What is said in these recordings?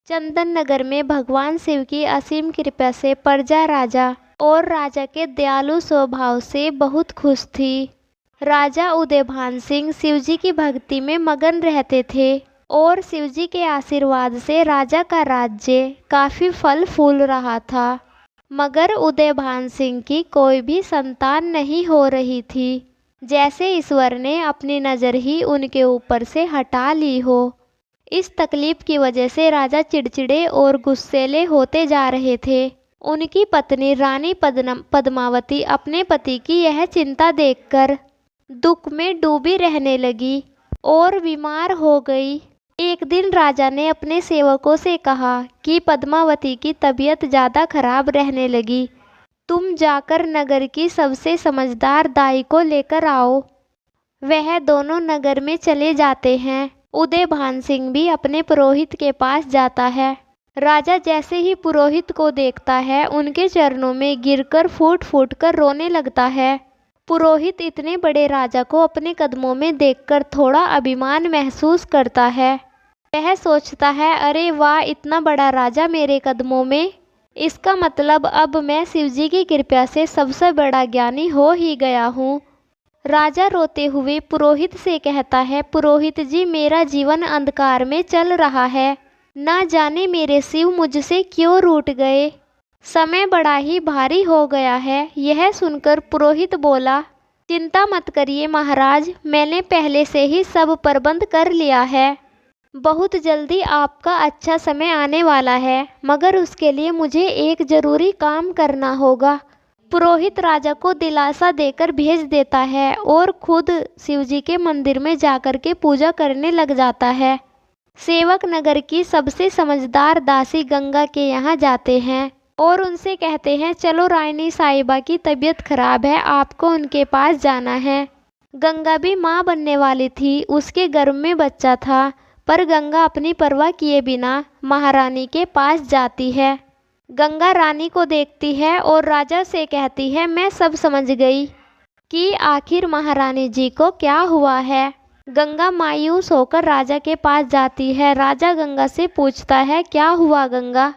चंदन नगर में भगवान शिव की असीम कृपा से प्रजा राजा और राजा के दयालु स्वभाव से बहुत खुश थी। राजा उदयभान सिंह शिवजी की भक्ति में मगन रहते थे और शिवजी के आशीर्वाद से राजा का राज्य काफी फल फूल रहा था। मगर उदयभान सिंह की कोई भी संतान नहीं हो रही थी, जैसे ईश्वर ने अपनी नज़र ही उनके ऊपर से हटा ली हो। इस तकलीफ की वजह से राजा चिड़चिड़े और गुस्सेले होते जा रहे थे। उनकी पत्नी रानी पद्मावती अपने पति की यह चिंता देखकर दुख में डूबी रहने लगी और बीमार हो गई। एक दिन राजा ने अपने सेवकों से कहा कि पद्मावती की तबीयत ज़्यादा खराब रहने लगी, तुम जाकर नगर की सबसे समझदार दाई को लेकर आओ। वह दोनों नगर में चले जाते हैं। उदयभान सिंह भी अपने पुरोहित के पास जाता है। राजा जैसे ही पुरोहित को देखता है, उनके चरणों में गिरकर फूट फूट कर रोने लगता है। पुरोहित इतने बड़े राजा को अपने कदमों में देखकर थोड़ा अभिमान महसूस करता है। वह सोचता है, अरे वाह, इतना बड़ा राजा मेरे कदमों में, इसका मतलब अब मैं शिवजी की कृपा से सबसे बड़ा ज्ञानी हो ही गया हूँ। राजा रोते हुए पुरोहित से कहता है, पुरोहित जी, मेरा जीवन अंधकार में चल रहा है, ना जाने मेरे शिव मुझसे क्यों रूठ गए, समय बड़ा ही भारी हो गया है। यह सुनकर पुरोहित बोला, चिंता मत करिए महाराज, मैंने पहले से ही सब प्रबंध कर लिया है। बहुत जल्दी आपका अच्छा समय आने वाला है, मगर उसके लिए मुझे एक जरूरी काम करना होगा। पुरोहित राजा को दिलासा देकर भेज देता है और खुद शिवजी के मंदिर में जाकर के पूजा करने लग जाता है। सेवक नगर की सबसे समझदार दासी गंगा के यहाँ जाते हैं और उनसे कहते हैं, चलो रानी साहिबा की तबीयत खराब है, आपको उनके पास जाना है। गंगा भी माँ बनने वाली थी, उसके गर्भ में बच्चा था, पर गंगा अपनी परवाह किए बिना महारानी के पास जाती है। गंगा रानी को देखती है और राजा से कहती है, मैं सब समझ गई कि आखिर महारानी जी को क्या हुआ है। गंगा मायूस होकर राजा के पास जाती है। राजा गंगा से पूछता है, क्या हुआ गंगा,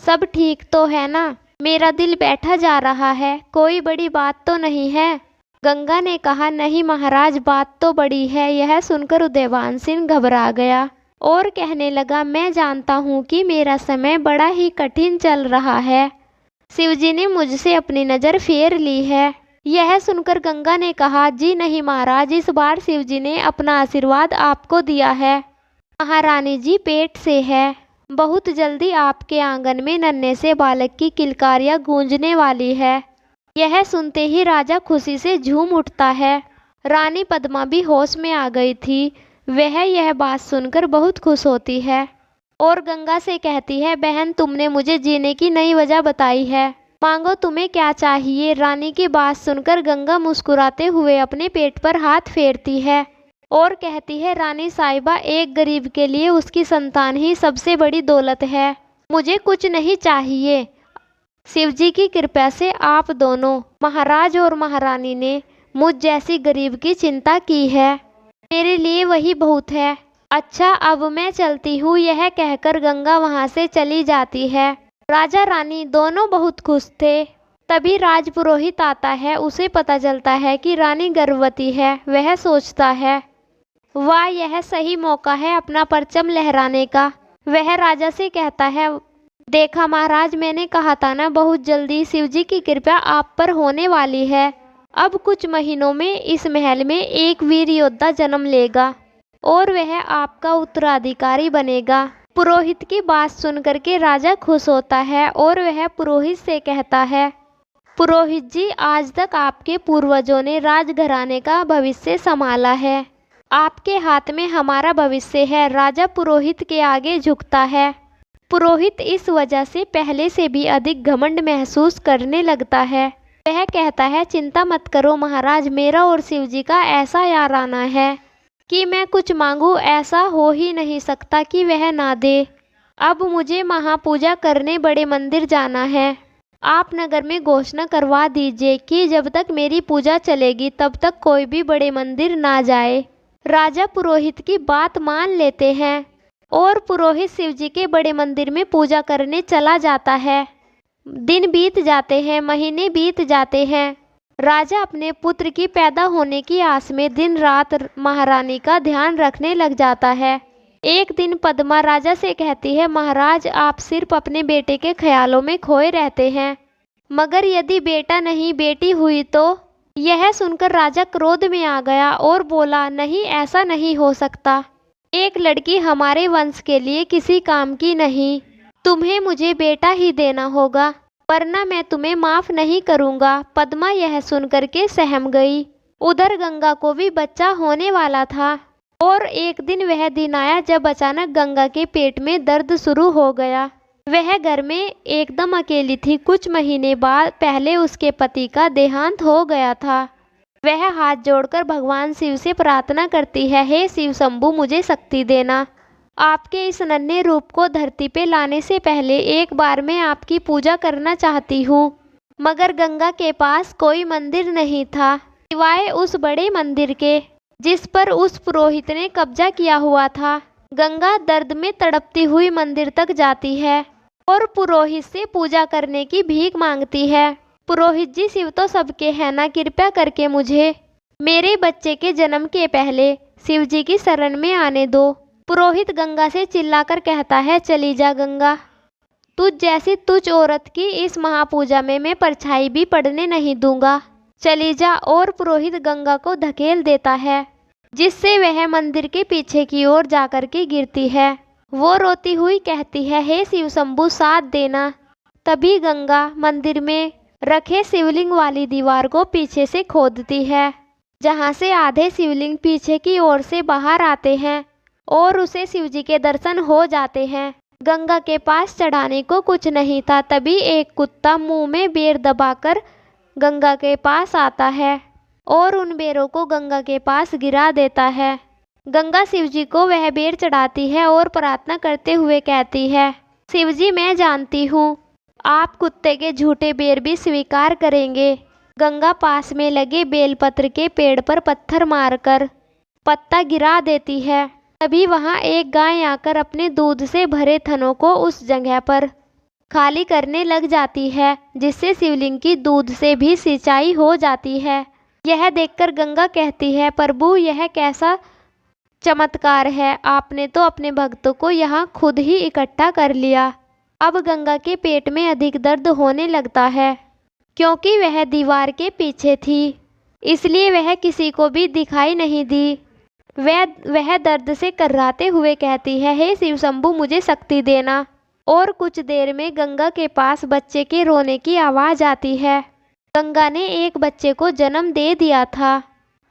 सब ठीक तो है ना? मेरा दिल बैठा जा रहा है, कोई बड़ी बात तो नहीं है? गंगा ने कहा, नहीं महाराज, बात तो बड़ी है। यह सुनकर उदयभान सिंह घबरा गया और कहने लगा, मैं जानता हूँ कि मेरा समय बड़ा ही कठिन चल रहा है, शिवजी ने मुझसे अपनी नज़र फेर ली है। यह सुनकर गंगा ने कहा, जी नहीं महाराज, इस बार शिवजी ने अपना आशीर्वाद आपको दिया है। महारानी जी पेट से है, बहुत जल्दी आपके आंगन में नन्हे से बालक की किलकारियाँ गूंजने वाली है। यह सुनते ही राजा खुशी से झूम उठता है। रानी पद्मा भी होश में आ गई थी। वह यह बात सुनकर बहुत खुश होती है और गंगा से कहती है, बहन, तुमने मुझे जीने की नई वजह बताई है, मांगो तुम्हें क्या चाहिए। रानी की बात सुनकर गंगा मुस्कुराते हुए अपने पेट पर हाथ फेरती है और कहती है, रानी साहिबा, एक गरीब के लिए उसकी संतान ही सबसे बड़ी दौलत है, मुझे कुछ नहीं चाहिए। शिवजी की कृपा से आप दोनों, महाराज और महारानी, ने मुझ जैसी गरीब की चिंता की है, मेरे लिए वही बहुत है। अच्छा, अब मैं चलती हूँ। यह कहकर गंगा वहाँ से चली जाती है। राजा रानी दोनों बहुत खुश थे। तभी राजपुरोहित आता है। उसे पता चलता है कि रानी गर्भवती है। वह सोचता है, वाह, यह सही मौका है अपना परचम लहराने का। वह राजा से कहता है, देखा महाराज, मैंने कहा था ना, बहुत जल्दी शिवजी की कृपा आप पर होने वाली है। अब कुछ महीनों में इस महल में एक वीर योद्धा जन्म लेगा और वह आपका उत्तराधिकारी बनेगा। पुरोहित की बात सुनकर के राजा खुश होता है और वह पुरोहित से कहता है, पुरोहित जी, आज तक आपके पूर्वजों ने राजघराने का भविष्य संभाला है, आपके हाथ में हमारा भविष्य है। राजा पुरोहित के आगे झुकता है। पुरोहित इस वजह से पहले से भी अधिक घमंड महसूस करने लगता है। वह कहता है, चिंता मत करो महाराज, मेरा और शिवजी का ऐसा याराना है कि मैं कुछ मांगूं, ऐसा हो ही नहीं सकता कि वह ना दे। अब मुझे महापूजा करने बड़े मंदिर जाना है। आप नगर में घोषणा करवा दीजिए कि जब तक मेरी पूजा चलेगी तब तक कोई भी बड़े मंदिर ना जाए। राजा पुरोहित की बात मान लेते हैं। और पुरोहित शिवजी के बड़े मंदिर में पूजा करने चला जाता है। दिन बीत जाते हैं, महीने बीत जाते हैं। राजा अपने पुत्र की पैदा होने की आस में दिन रात महारानी का ध्यान रखने लग जाता है। एक दिन पद्मा राजा से कहती है, महाराज आप सिर्फ अपने बेटे के ख्यालों में खोए रहते हैं, मगर यदि बेटा नहीं बेटी हुई तो? यह सुनकर राजा क्रोध में आ गया और बोला, नहीं ऐसा नहीं हो सकता। एक लड़की हमारे वंश के लिए किसी काम की नहीं। तुम्हें मुझे बेटा ही देना होगा, वरना मैं तुम्हें माफ नहीं करूँगा। पद्मा यह सुनकर के सहम गई। उधर गंगा को भी बच्चा होने वाला था और एक दिन वह दिन आया जब अचानक गंगा के पेट में दर्द शुरू हो गया। वह घर में एकदम अकेली थी। कुछ महीने बाद पहले उसके पति का देहांत हो गया था। वह हाथ जोड़कर भगवान शिव से प्रार्थना करती है, हे शिव शंभु मुझे शक्ति देना। आपके इस नन्हे रूप को धरती पे लाने से पहले एक बार मैं आपकी पूजा करना चाहती हूँ। मगर गंगा के पास कोई मंदिर नहीं था सिवाय उस बड़े मंदिर के जिस पर उस पुरोहित ने कब्जा किया हुआ था। गंगा दर्द में तड़पती हुई मंदिर तक जाती है और पुरोहित से पूजा करने की भीख मांगती है। पुरोहित जी शिव तो सबके हैं ना, कृपया करके मुझे मेरे बच्चे के जन्म के पहले शिव जी की शरण में आने दो। पुरोहित गंगा से चिल्लाकर कहता है, चली जा गंगा, तुझ जैसी तुच्छ औरत की इस महापूजा में मैं परछाई भी पड़ने नहीं दूंगा, चली जा। और पुरोहित गंगा को धकेल देता है जिससे वह मंदिर के पीछे की ओर जाकर के गिरती है। वो रोती हुई कहती है, हे शिव शंभु साथ देना। तभी गंगा मंदिर में रखे शिवलिंग वाली दीवार को पीछे से खोदती है, जहाँ से आधे शिवलिंग पीछे की ओर से बाहर आते हैं और उसे शिवजी के दर्शन हो जाते हैं। गंगा के पास चढ़ाने को कुछ नहीं था। तभी एक कुत्ता मुंह में बेर दबाकर गंगा के पास आता है और उन बेरों को गंगा के पास गिरा देता है। गंगा शिवजी को वह बेर चढ़ाती है और प्रार्थना करते हुए कहती है, शिवजी मैं जानती हूँ आप कुत्ते के झूठे बेर भी स्वीकार करेंगे। गंगा पास में लगे बेलपत्र के पेड़ पर पत्थर मारकर पत्ता गिरा देती है। तभी वहाँ एक गाय आकर अपने दूध से भरे थनों को उस जगह पर खाली करने लग जाती है, जिससे शिवलिंग की दूध से भी सिंचाई हो जाती है। यह देखकर गंगा कहती है, प्रभु यह कैसा चमत्कार है, आपने तो अपने भक्तों को यहाँ खुद ही इकट्ठा कर लिया। अब गंगा के पेट में अधिक दर्द होने लगता है क्योंकि वह दीवार के पीछे थी, इसलिए वह किसी को भी दिखाई नहीं दी। वह दर्द से कर्राते हुए कहती है, हे शिव शंभु मुझे शक्ति देना। और कुछ देर में गंगा के पास बच्चे के रोने की आवाज़ आती है। गंगा ने एक बच्चे को जन्म दे दिया था,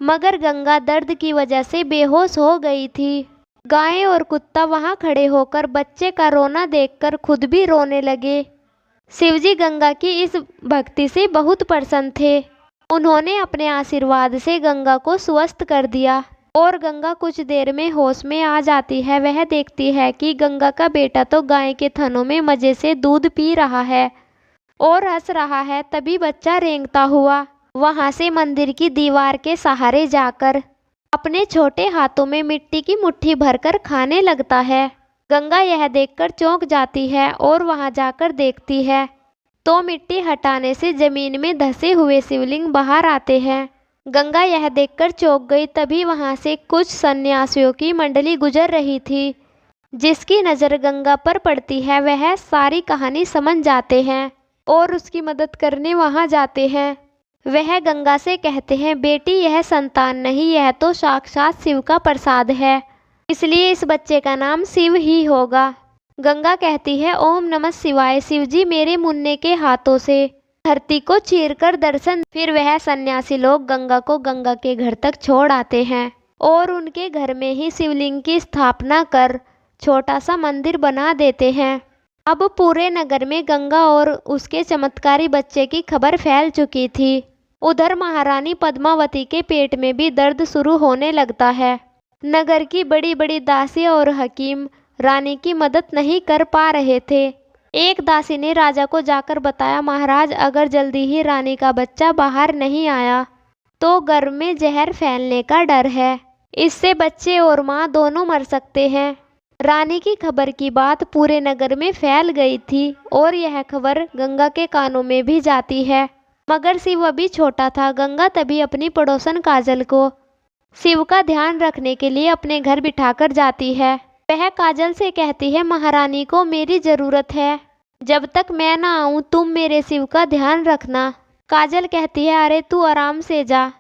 मगर गंगा दर्द की वजह से बेहोश हो गई थी। गाय और कुत्ता वहां खड़े होकर बच्चे का रोना देखकर खुद भी रोने लगे। शिवजी गंगा की इस भक्ति से बहुत प्रसन्न थे। उन्होंने अपने आशीर्वाद से गंगा को स्वस्थ कर दिया और गंगा कुछ देर में होश में आ जाती है। वह देखती है कि गंगा का बेटा तो गाय के थनों में मजे से दूध पी रहा है और हंस रहा है। तभी बच्चा रेंगता हुआ वहां से मंदिर की दीवार के सहारे जाकर अपने छोटे हाथों में मिट्टी की मुट्ठी भरकर खाने लगता है। गंगा यह देखकर चौंक जाती है और वहां जाकर देखती है तो मिट्टी हटाने से जमीन में धंसे हुए शिवलिंग बाहर आते हैं। गंगा यह देखकर चौंक गई। तभी वहां से कुछ सन्यासियों की मंडली गुजर रही थी। जिसकी नज़र गंगा पर पड़ती है वह सारी कहानी समझ जाते हैं और उसकी मदद करने वहां जाते हैं। वह गंगा से कहते हैं, बेटी यह संतान नहीं, यह तो साक्षात शिव का प्रसाद है, इसलिए इस बच्चे का नाम शिव ही होगा। गंगा कहती है, ओम नमः शिवाय। शिवजी मेरे मुन्ने के हाथों से धरती को चीरकर दर्शन। फिर वह सन्यासी लोग गंगा को गंगा के घर तक छोड़ आते हैं और उनके घर में ही शिवलिंग की स्थापना कर छोटा सा मंदिर बना देते हैं। अब पूरे नगर में गंगा और उसके चमत्कारी बच्चे की खबर फैल चुकी थी। उधर महारानी पद्मावती के पेट में भी दर्द शुरू होने लगता है। नगर की बड़ी बड़ी दासी और हकीम रानी की मदद नहीं कर पा रहे थे। एक दासी ने राजा को जाकर बताया, महाराज अगर जल्दी ही रानी का बच्चा बाहर नहीं आया तो घर में जहर फैलने का डर है, इससे बच्चे और माँ दोनों मर सकते हैं। रानी की खबर की बात पूरे नगर में फैल गई थी और यह खबर गंगा के कानों में भी जाती है। मगर शिव अभी छोटा था। गंगा तभी अपनी पड़ोसन काजल को शिव का ध्यान रखने के लिए अपने घर बिठाकर जाती है। वह काजल से कहती है, महारानी को मेरी ज़रूरत है, जब तक मैं ना आऊँ तुम मेरे शिव का ध्यान रखना। काजल कहती है, अरे तू आराम से जा,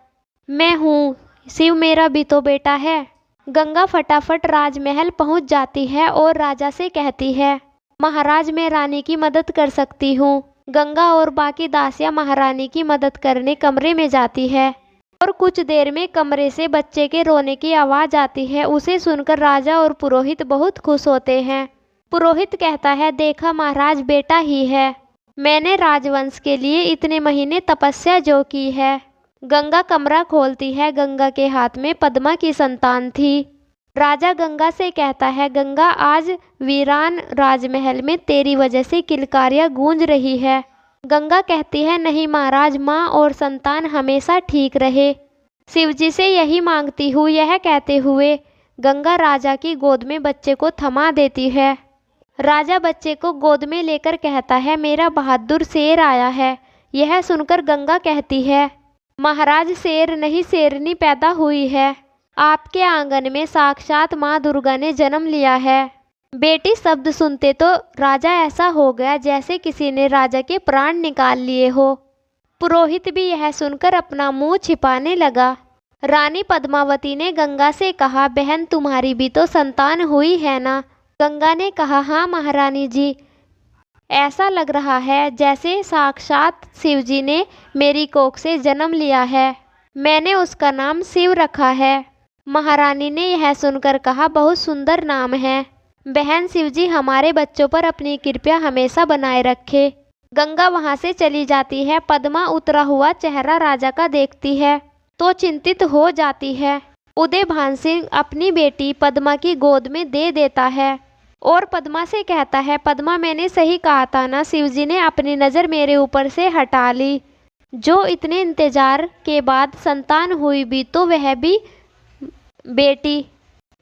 मैं हूँ, शिव मेरा भी तो बेटा है। गंगा फटाफट राजमहल पहुँच जाती है और राजा से कहती है, महाराज मैं रानी की मदद कर सकती हूँ। गंगा और बाकी दासियाँ महारानी की मदद करने कमरे में जाती है और कुछ देर में कमरे से बच्चे के रोने की आवाज़ आती है। उसे सुनकर राजा और पुरोहित बहुत खुश होते हैं। पुरोहित कहता है, देखा महाराज, बेटा ही है, मैंने राजवंश के लिए इतने महीने तपस्या जो की है। गंगा कमरा खोलती है। गंगा के हाथ में पद्मा की संतान थी। राजा गंगा से कहता है, गंगा आज वीरान राजमहल में तेरी वजह से किलकारियाँ गूंज रही है। गंगा कहती है, नहीं महाराज, माँ और संतान हमेशा ठीक रहे, शिवजी से यही मांगती हूँ। यह कहते हुए गंगा राजा की गोद में बच्चे को थमा देती है। राजा बच्चे को गोद में लेकर कहता है, मेरा बहादुर शेर आया है। यह सुनकर गंगा कहती है, महाराज शेर नहीं शेरनी पैदा हुई है, आपके आंगन में साक्षात माँ दुर्गा ने जन्म लिया है। बेटी शब्द सुनते तो राजा ऐसा हो गया जैसे किसी ने राजा के प्राण निकाल लिए हो। पुरोहित भी यह सुनकर अपना मुंह छिपाने लगा। रानी पद्मावती ने गंगा से कहा, बहन तुम्हारी भी तो संतान हुई है ना? गंगा ने कहा, हाँ महारानी जी, ऐसा लग रहा है जैसे साक्षात शिवजी ने मेरी कोख से जन्म लिया है। मैंने उसका नाम शिव रखा है। महारानी ने यह सुनकर कहा, बहुत सुंदर नाम है। बहन, शिवजी हमारे बच्चों पर अपनी कृपा हमेशा बनाए रखे। गंगा वहां से चली जाती है। पद्मा उतरा हुआ चेहरा राजा का देखती है तो चिंतित हो जाती है। उदयभान सिंह अपनी बेटी पद्मा की गोद में दे देता है और पद्मा से कहता है, पद्मा मैंने सही कहा था ना, शिवजी ने अपनी नज़र मेरे ऊपर से हटा ली। जो इतने इंतजार के बाद संतान हुई भी तो वह भी बेटी।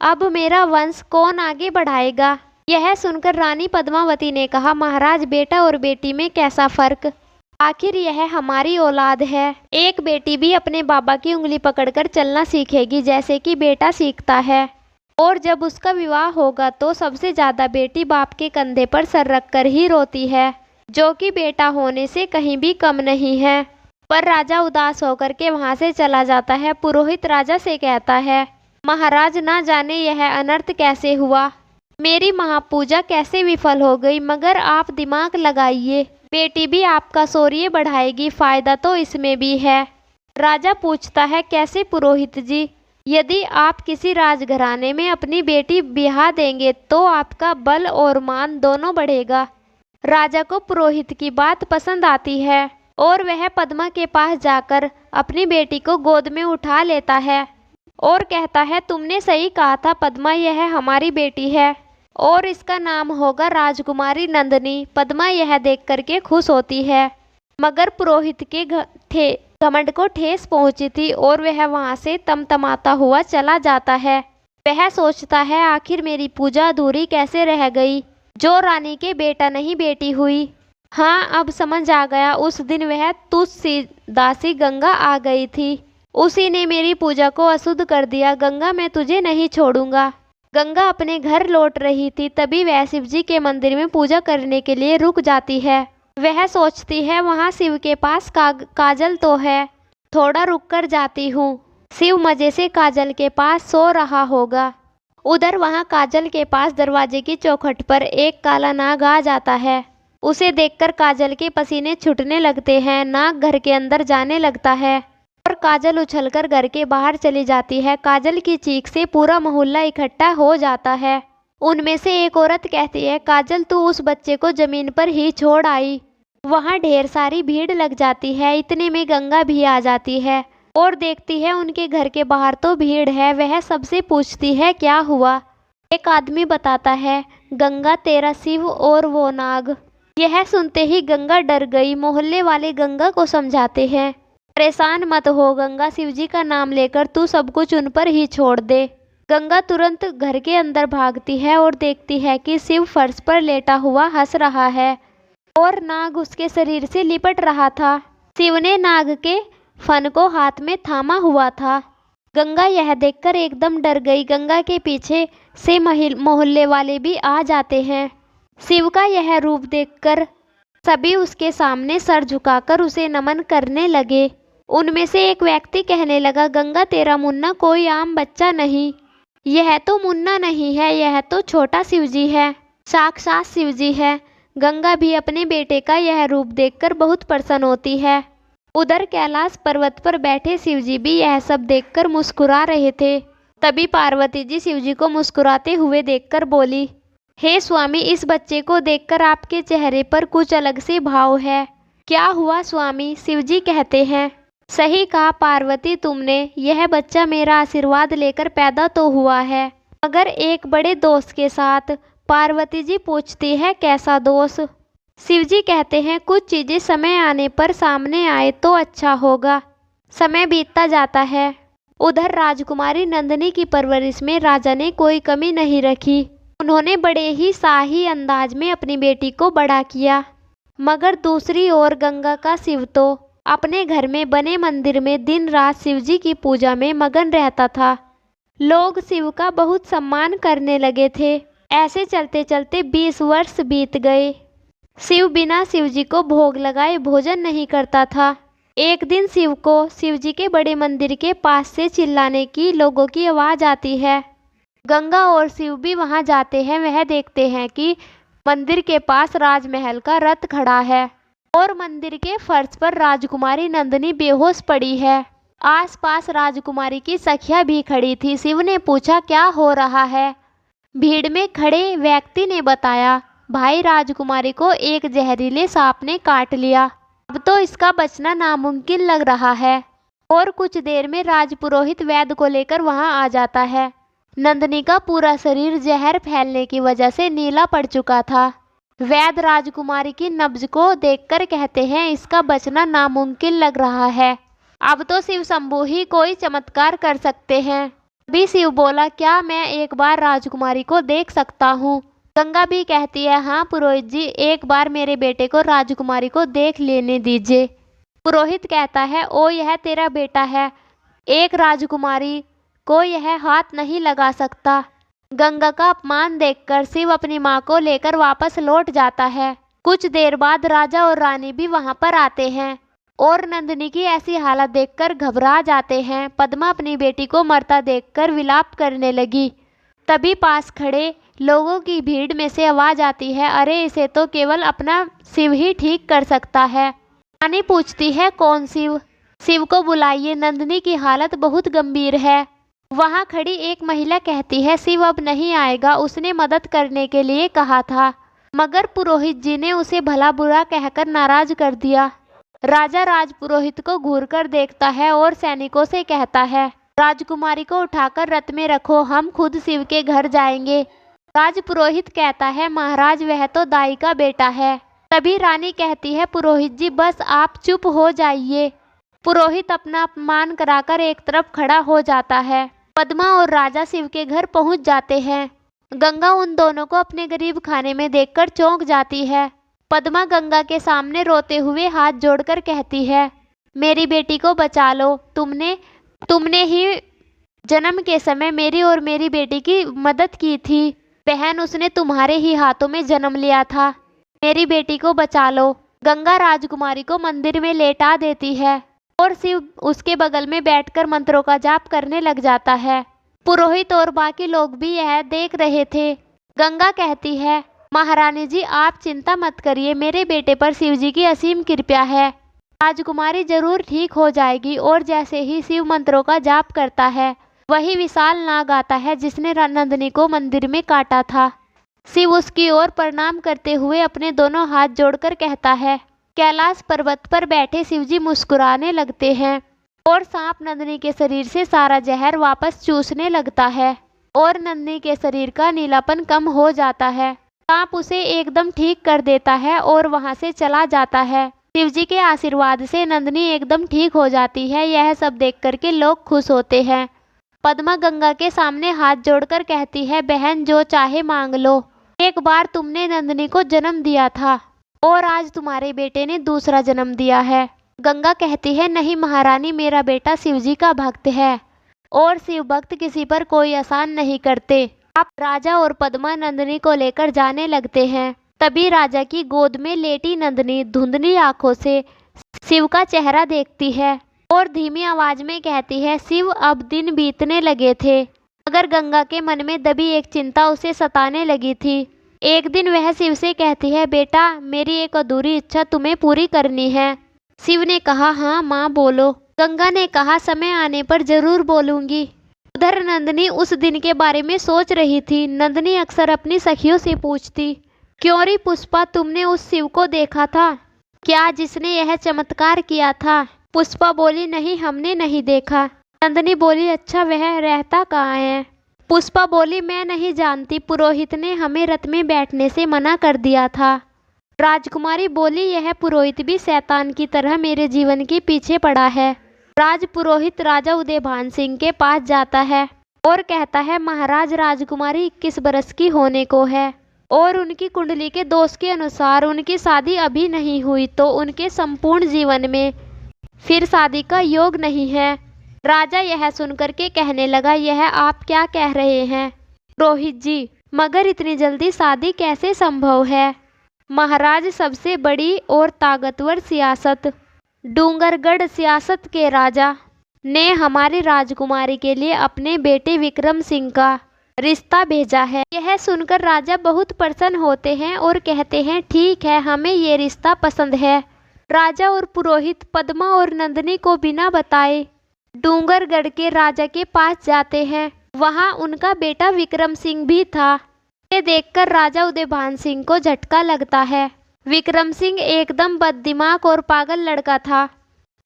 अब मेरा वंश कौन आगे बढ़ाएगा? यह सुनकर रानी पद्मावती ने कहा, महाराज बेटा और बेटी में कैसा फर्क? आखिर यह हमारी औलाद है। एक बेटी भी अपने बाबा की उंगली पकड़कर चलना सीखेगी जैसे कि बेटा सीखता है, और जब उसका विवाह होगा तो सबसे ज़्यादा बेटी बाप के कंधे पर सर रखकर ही रोती है, जो कि बेटा होने से कहीं भी कम नहीं है। पर राजा उदास होकर के वहाँ से चला जाता है। पुरोहित राजा से कहता है, महाराज ना जाने यह अनर्थ कैसे हुआ, मेरी महापूजा कैसे विफल हो गई, मगर आप दिमाग लगाइए, बेटी भी आपका शौर्य बढ़ाएगी, फायदा तो इसमें भी है। राजा पूछता है, कैसे पुरोहित जी? यदि आप किसी राजघराने में अपनी बेटी ब्याह देंगे तो आपका बल और मान दोनों बढ़ेगा। राजा को पुरोहित की बात पसंद आती है और वह पद्मा के पास जाकर अपनी बेटी को गोद में उठा लेता है और कहता है, तुमने सही कहा था पद्मा, यह हमारी बेटी है और इसका नाम होगा राजकुमारी नंदिनी। पद्मा यह देख करके खुश होती है, मगर पुरोहित के घमंड को ठेस पहुंची थी और वह वहां से तमतमाता हुआ चला जाता है। वह सोचता है, आखिर मेरी पूजा अधूरी कैसे रह गई, जो रानी के बेटा नहीं बेटी हुई। हाँ, अब समझ आ गया, उस दिन वह तुझसी दासी गंगा आ गई थी, उसी ने मेरी पूजा को अशुद्ध कर दिया। गंगा, मैं तुझे नहीं छोड़ूंगा। गंगा अपने घर लौट रही थी, तभी वह शिवजी के मंदिर में पूजा करने के लिए रुक जाती है। वह सोचती है, वहाँ शिव के पास काजल तो है, थोड़ा रुक कर जाती हूँ, शिव मजे से काजल के पास सो रहा होगा। उधर वहाँ काजल के पास दरवाजे की चौखट पर एक काला नाग आ जाता है। उसे देखकर काजल के पसीने छूटने लगते हैं। नाग घर के अंदर जाने लगता है और काजल उछलकर घर के बाहर चली जाती है। काजल की चीख से पूरा मोहल्ला इकट्ठा हो जाता है। उनमें से एक औरत कहती है, काजल तू उस बच्चे को जमीन पर ही छोड़ आई। वहाँ ढेर सारी भीड़ लग जाती है। इतने में गंगा भी आ जाती है और देखती है उनके घर के बाहर तो भीड़ है। वह सबसे पूछती है, क्या हुआ? एक आदमी बताता है, गंगा तेरा शिव और वो नाग। यह सुनते ही गंगा डर गई। मोहल्ले वाले गंगा को समझाते हैं, परेशान मत हो गंगा, शिवजी का नाम लेकर तू सब कुछ उन पर ही छोड़ दे। गंगा तुरंत घर के अंदर भागती है और देखती है कि शिव फर्श पर लेटा हुआ हंस रहा है और नाग उसके शरीर से लिपट रहा था। शिव ने नाग के फन को हाथ में थामा हुआ था। गंगा यह देखकर एकदम डर गई। गंगा के पीछे से मोहल्ले वाले भी आ जाते हैं। शिव का यह रूप देखकर सभी उसके सामने सर झुकाकर उसे नमन करने लगे। उनमें से एक व्यक्ति कहने लगा, गंगा तेरा मुन्ना कोई आम बच्चा नहीं, यह तो मुन्ना नहीं है, यह तो छोटा शिवजी है, साक्षात शिवजी है। गंगा भी अपने बेटे का यह रूप देखकर बहुत प्रसन्न होती है। उधर कैलाश पर्वत पर बैठे शिवजी भी यह सब देखकर मुस्कुरा रहे थे। तभी पार्वती जी शिवजी को मुस्कुराते हुए देखकर बोली, हे स्वामी, इस बच्चे को देखकर आपके चेहरे पर कुछ अलग से भाव है। क्या हुआ स्वामी? शिवजी कहते हैं, सही कहा पार्वती तुमने, यह बच्चा मेरा आशीर्वाद लेकर पैदा तो हुआ है, मगर एक बड़े दोष के साथ। पार्वती जी पूछती है, कैसा दोष? शिवजी कहते हैं, कुछ चीज़ें समय आने पर सामने आए तो अच्छा होगा। समय बीतता जाता है। उधर राजकुमारी नंदिनी की परवरिश में राजा ने कोई कमी नहीं रखी। उन्होंने बड़े ही शाही अंदाज में अपनी बेटी को बड़ा किया। मगर दूसरी ओर गंगा का शिव तो अपने घर में बने मंदिर में दिन रात शिवजी की पूजा में मगन रहता था। लोग शिव का बहुत सम्मान करने लगे थे। ऐसे चलते चलते 20 वर्ष बीत गए। शिव बिना शिवजी को भोग लगाए भोजन नहीं करता था। एक दिन शिव को शिवजी के बड़े मंदिर के पास से चिल्लाने की लोगों की आवाज़ आती है। गंगा और शिव भी वहां जाते हैं। वह देखते हैं कि मंदिर के पास राजमहल का रथ खड़ा है और मंदिर के फर्श पर राजकुमारी नंदिनी बेहोश पड़ी है। आसपास राजकुमारी की सखियां भी खड़ी थी। शिव ने पूछा, क्या हो रहा है? भीड़ में खड़े व्यक्ति ने बताया, भाई राजकुमारी को एक जहरीले सांप ने काट लिया, अब तो इसका बचना नामुमकिन लग रहा है। और कुछ देर में राजपुरोहित वैद्य को लेकर वहां आ जाता है। नंदिनी का पूरा शरीर जहर फैलने की वजह से नीला पड़ चुका था। वैद्य राजकुमारी की नब्ज को देखकर कहते हैं, इसका बचना नामुमकिन लग रहा है, अब तो शिव शंभू ही कोई चमत्कार कर सकते हैं। भी शिव बोला, क्या मैं एक बार राजकुमारी को देख सकता हूँ? गंगा भी कहती है, हाँ पुरोहित जी, एक बार मेरे बेटे को राजकुमारी को देख लेने दीजिए। पुरोहित कहता है, ओ यह तेरा बेटा है, एक राजकुमारी को यह हाथ नहीं लगा सकता। गंगा का अपमान देखकर शिव अपनी माँ को लेकर वापस लौट जाता है। कुछ देर बाद राजा और रानी भी वहाँ पर आते हैं और नंदिनी की ऐसी हालत देखकर घबरा जाते हैं। पद्मा अपनी बेटी को मरता देखकर विलाप करने लगी। तभी पास खड़े लोगों की भीड़ में से आवाज आती है, अरे इसे तो केवल अपना शिव ही ठीक कर सकता है। रानी पूछती है, कौन शिव? शिव को बुलाइए, नंदिनी की हालत बहुत गंभीर है। वहां खड़ी एक महिला कहती है, शिव अब नहीं आएगा, उसने मदद करने के लिए कहा था, मगर पुरोहित जी ने उसे भला बुरा कहकर नाराज कर दिया। राजा राजपुरोहित को घूरकर देखता है और सैनिकों से कहता है, राजकुमारी को उठाकर रथ में रखो, हम खुद शिव के घर जाएंगे। राजपुरोहित कहता है, महाराज वह तो दाई का बेटा है। तभी रानी कहती है, पुरोहित जी बस आप चुप हो जाइए। पुरोहित अपना अपमान कराकर एक तरफ खड़ा हो जाता है। पद्मा और राजा शिव के घर पहुंच जाते हैं। गंगा उन दोनों को अपने गरीब खाने में देखकर चौंक जाती है। पद्मा गंगा के सामने रोते हुए हाथ जोड़कर कहती है, मेरी बेटी को बचा लो, तुमने ही जन्म के समय मेरी और मेरी बेटी की मदद की थी। बहन, उसने तुम्हारे ही हाथों में जन्म लिया था, मेरी बेटी को बचा लो। गंगा राजकुमारी को मंदिर में लेटा देती है और शिव उसके बगल में बैठकर मंत्रों का जाप करने लग जाता है। पुरोहित और बाकी लोग भी यह देख रहे थे। गंगा कहती है, महारानी जी आप चिंता मत करिए, मेरे बेटे पर शिव जी की असीम कृपा है, राजकुमारी जरूर ठीक हो जाएगी। और जैसे ही शिव मंत्रों का जाप करता है, वही विशाल नाग आता है जिसने नंदिनी को मंदिर में काटा था। शिव उसकी ओर प्रणाम करते हुए अपने दोनों हाथ जोड़कर कहता है। कैलाश पर्वत पर बैठे शिवजी मुस्कुराने लगते हैं और सांप नंदिनी के शरीर से सारा जहर वापस चूसने लगता है और नंदिनी के शरीर का नीलापन कम हो जाता है। सांप उसे एकदम ठीक कर देता है और वहां से चला जाता है। शिवजी के आशीर्वाद से नंदिनी एकदम ठीक हो जाती है। यह सब देख करके लोग खुश होते हैं। पद्मा गंगा के सामने हाथ जोड़कर कहती है, बहन जो चाहे मांग लो। एक बार तुमने नंदिनी को जन्म दिया था और आज तुम्हारे बेटे ने दूसरा जन्म दिया है। गंगा कहती है, नहीं महारानी, मेरा बेटा शिवजी का भक्त है और शिव भक्त किसी पर कोई एहसान नहीं करते। आप राजा और पद्मा नंदिनी को लेकर जाने लगते हैं। तभी राजा की गोद में लेटी नंदिनी धुंधली आंखों से शिव का चेहरा देखती है और धीमी आवाज में कहती है, शिव अब दिन बीतने लगे थे, मगर गंगा के मन में दबी एक चिंता उसे सताने लगी थी। एक दिन वह शिव से कहती है, बेटा मेरी एक अधूरी इच्छा तुम्हें पूरी करनी है। शिव ने कहा, हाँ माँ बोलो। गंगा ने कहा, समय आने पर जरूर बोलूंगी। उधर नंदिनी उस दिन के बारे में सोच रही थी। नंदिनी अक्सर अपनी सखियों से पूछती, क्यों री पुष्पा, तुमने उस शिव को देखा था क्या जिसने यह चमत्कार किया था? पुष्पा बोली, नहीं हमने नहीं देखा। नंदिनी बोली, अच्छा वह रहता कहाँ है? पुष्पा बोली, मैं नहीं जानती, पुरोहित ने हमें रथ में बैठने से मना कर दिया था। राजकुमारी बोली, यह पुरोहित भी शैतान की तरह मेरे जीवन के पीछे पड़ा है। पुरोहित राजा उदयभान सिंह के पास जाता है और कहता है, महाराज राजकुमारी 21 बरस की होने को है और उनकी कुंडली के दोष के अनुसार उनकी शादी अभी नहीं हुई तो उनके संपूर्ण जीवन में फिर शादी का योग नहीं है। राजा यह सुनकर के कहने लगा, यह आप क्या कह रहे हैं पुरोहित जी, मगर इतनी जल्दी शादी कैसे संभव है? महाराज सबसे बड़ी और ताकतवर सियासत डूंगरगढ़ सियासत के राजा ने हमारी राजकुमारी के लिए अपने बेटे विक्रम सिंह का रिश्ता भेजा है। यह सुनकर राजा बहुत प्रसन्न होते हैं और कहते हैं, ठीक है, हमें ये रिश्ता पसंद है। राजा और पुरोहित पद्मा और नंदिनी को बिना बताए डूंगरगढ़ के राजा के पास जाते हैं। वहां उनका बेटा विक्रम सिंह भी था। ये देखकर राजा उदयभान सिंह को झटका लगता है। विक्रम सिंह एकदम बददिमाग और पागल लड़का था।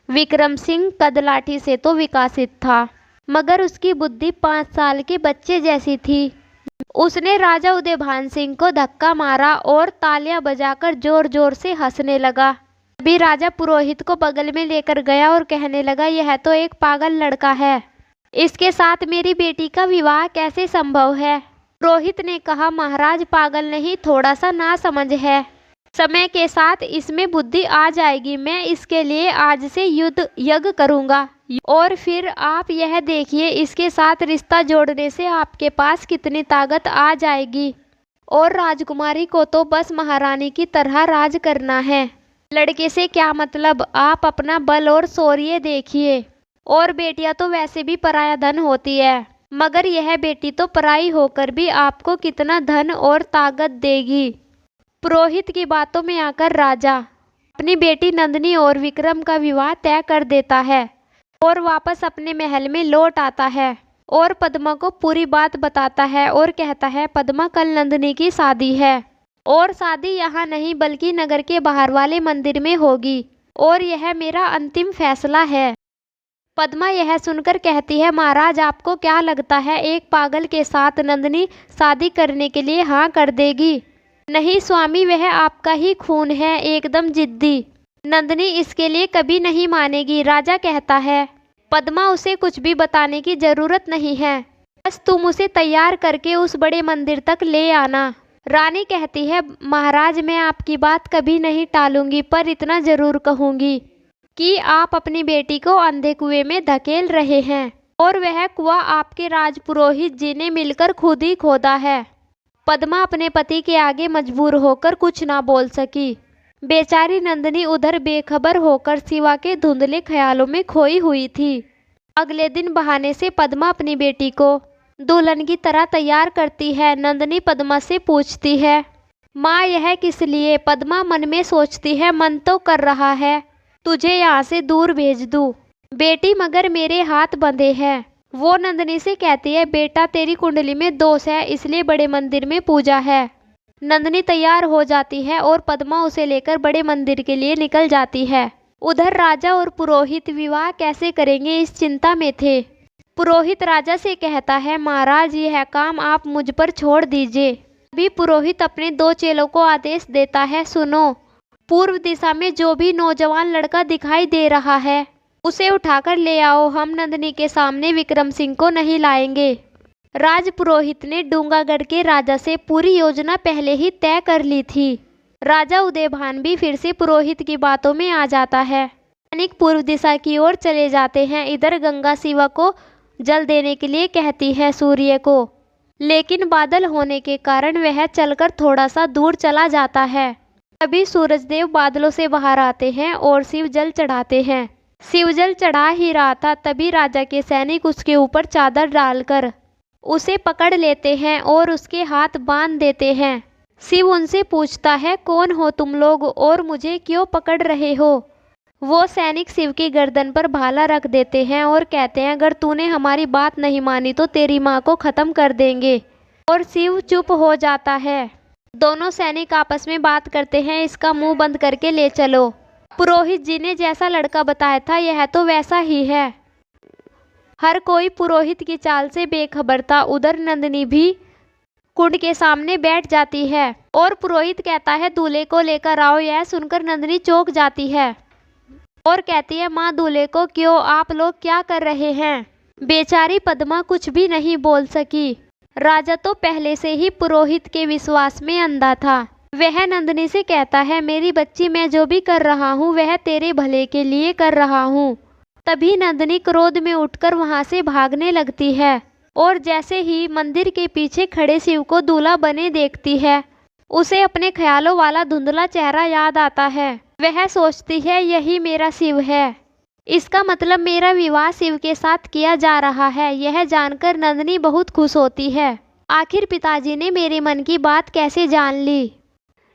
विक्रम सिंह कदलाठी से तो विकसित था, मगर उसकी बुद्धि 5 साल के बच्चे जैसी थी। उसने राजा उदयभान सिंह को धक्का मारा और तालियां बजाकर जोर जोर से हंसने लगा। अभी राजा पुरोहित को बगल में लेकर गया और कहने लगा, यह तो एक पागल लड़का है, इसके साथ मेरी बेटी का विवाह कैसे संभव है? पुरोहित ने कहा, महाराज पागल नहीं, थोड़ा सा नासमझ है, समय के साथ इसमें बुद्धि आ जाएगी। मैं इसके लिए आज से युद्ध यज्ञ करूंगा और फिर आप यह देखिए इसके साथ रिश्ता जोड़ने से आपके पास कितनी ताकत आ जाएगी। और राजकुमारी को तो बस महारानी की तरह राज करना है। लड़के से क्या मतलब, आप अपना बल और शौर्य देखिए। और बेटियां तो वैसे भी पराया धन होती है, मगर यह बेटी तो पराई होकर भी आपको कितना धन और ताकत देगी। पुरोहित की बातों में आकर राजा अपनी बेटी नंदिनी और विक्रम का विवाह तय कर देता है और वापस अपने महल में लौट आता है और पद्मा को पूरी बात बताता है और कहता है, पद्मा कल नंदिनी की शादी है और शादी यहाँ नहीं बल्कि नगर के बाहर वाले मंदिर में होगी और यह मेरा अंतिम फैसला है। पद्मा यह सुनकर कहती है, महाराज आपको क्या लगता है एक पागल के साथ नंदिनी शादी करने के लिए हाँ कर देगी? नहीं स्वामी, वह आपका ही खून है, एकदम जिद्दी। नंदिनी इसके लिए कभी नहीं मानेगी। राजा कहता है, पद्मा उसे कुछ भी बताने की जरूरत नहीं है, बस तुम उसे तैयार करके उस बड़े मंदिर तक ले आना। रानी कहती है, महाराज मैं आपकी बात कभी नहीं टालूंगी, पर इतना जरूर कहूंगी कि आप अपनी बेटी को अंधे कुएं में धकेल रहे हैं और वह कुआं आपके राजपुरोहित जी ने मिलकर खुद ही खोदा है। पद्मा अपने पति के आगे मजबूर होकर कुछ ना बोल सकी। बेचारी नंदिनी उधर बेखबर होकर सिवा के धुंधले ख्यालों में खोई हुई थी। अगले दिन बहाने से पद्मा अपनी बेटी को दुल्हन की तरह तैयार करती है। नंदिनी पद्मा से पूछती है, माँ यह किस लिए? पद्मा मन में सोचती है, मन तो कर रहा है तुझे यहाँ से दूर भेज दूँ बेटी, मगर मेरे हाथ बंधे हैं। वो नंदिनी से कहती है, बेटा तेरी कुंडली में दोष है, इसलिए बड़े मंदिर में पूजा है। नंदिनी तैयार हो जाती है और पद्मा उसे लेकर बड़े मंदिर के लिए निकल जाती है। उधर राजा और पुरोहित विवाह कैसे करेंगे इस चिंता में थे। पुरोहित राजा से कहता है, महाराज यह काम आप मुझ पर छोड़ दीजिए। अभी पुरोहित अपने 2 चेलों को आदेश देता है, सुनो, पूर्व दिशा में जो भी नौजवान लड़का दिखाई दे रहा है उसे उठाकर ले आओ, हम नंदिनी के सामने विक्रम सिंह को नहीं लाएंगे। राज पुरोहित ने डूंगागढ़ के राजा से पूरी योजना पहले ही तय कर ली थी। राजा उदयभान भी फिर से पुरोहित की बातों में आ जाता है। सैनिक पूर्व दिशा की ओर चले जाते हैं। इधर गंगा शिवा को जल देने के लिए कहती है सूर्य को, लेकिन बादल होने के कारण वह चलकर थोड़ा सा दूर चला जाता है। तभी सूरजदेव बादलों से बाहर आते हैं और शिव जल चढ़ाते हैं। शिव जल चढ़ा ही रहा था, तभी राजा के सैनिक उसके ऊपर चादर डालकर उसे पकड़ लेते हैं और उसके हाथ बांध देते हैं। शिव उनसे पूछता है, कौन हो तुम लोग और मुझे क्यों पकड़ रहे हो? वो सैनिक शिव की गर्दन पर भाला रख देते हैं और कहते हैं, अगर तूने हमारी बात नहीं मानी तो तेरी माँ को खत्म कर देंगे। और शिव चुप हो जाता है। दोनों सैनिक आपस में बात करते हैं, इसका मुंह बंद करके ले चलो। पुरोहित जी ने जैसा लड़का बताया था यह तो वैसा ही है। हर कोई पुरोहित की चाल से बेखबर था। उधर नंदिनी भी कुंड के सामने बैठ जाती है और पुरोहित कहता है, दूल्हे को लेकर आओ। यह सुनकर नंदिनी चौंक जाती है और कहती है, माँ दूल्हे को क्यों? आप लोग क्या कर रहे हैं? बेचारी पद्मा कुछ भी नहीं बोल सकी। राजा तो पहले से ही पुरोहित के विश्वास में अंधा था। वह नंदिनी से कहता है, मेरी बच्ची, मैं जो भी कर रहा हूँ वह तेरे भले के लिए कर रहा हूँ। तभी नंदिनी क्रोध में उठकर वहाँ से भागने लगती है और जैसे ही मंदिर के पीछे खड़े शिव को दूल्हा बने देखती है, उसे अपने ख्यालों वाला धुंधला चेहरा याद आता है। वह सोचती है, यही मेरा शिव है, इसका मतलब मेरा विवाह शिव के साथ किया जा रहा है। यह जानकर नंदिनी बहुत खुश होती है। आखिर पिताजी ने मेरे मन की बात कैसे जान ली।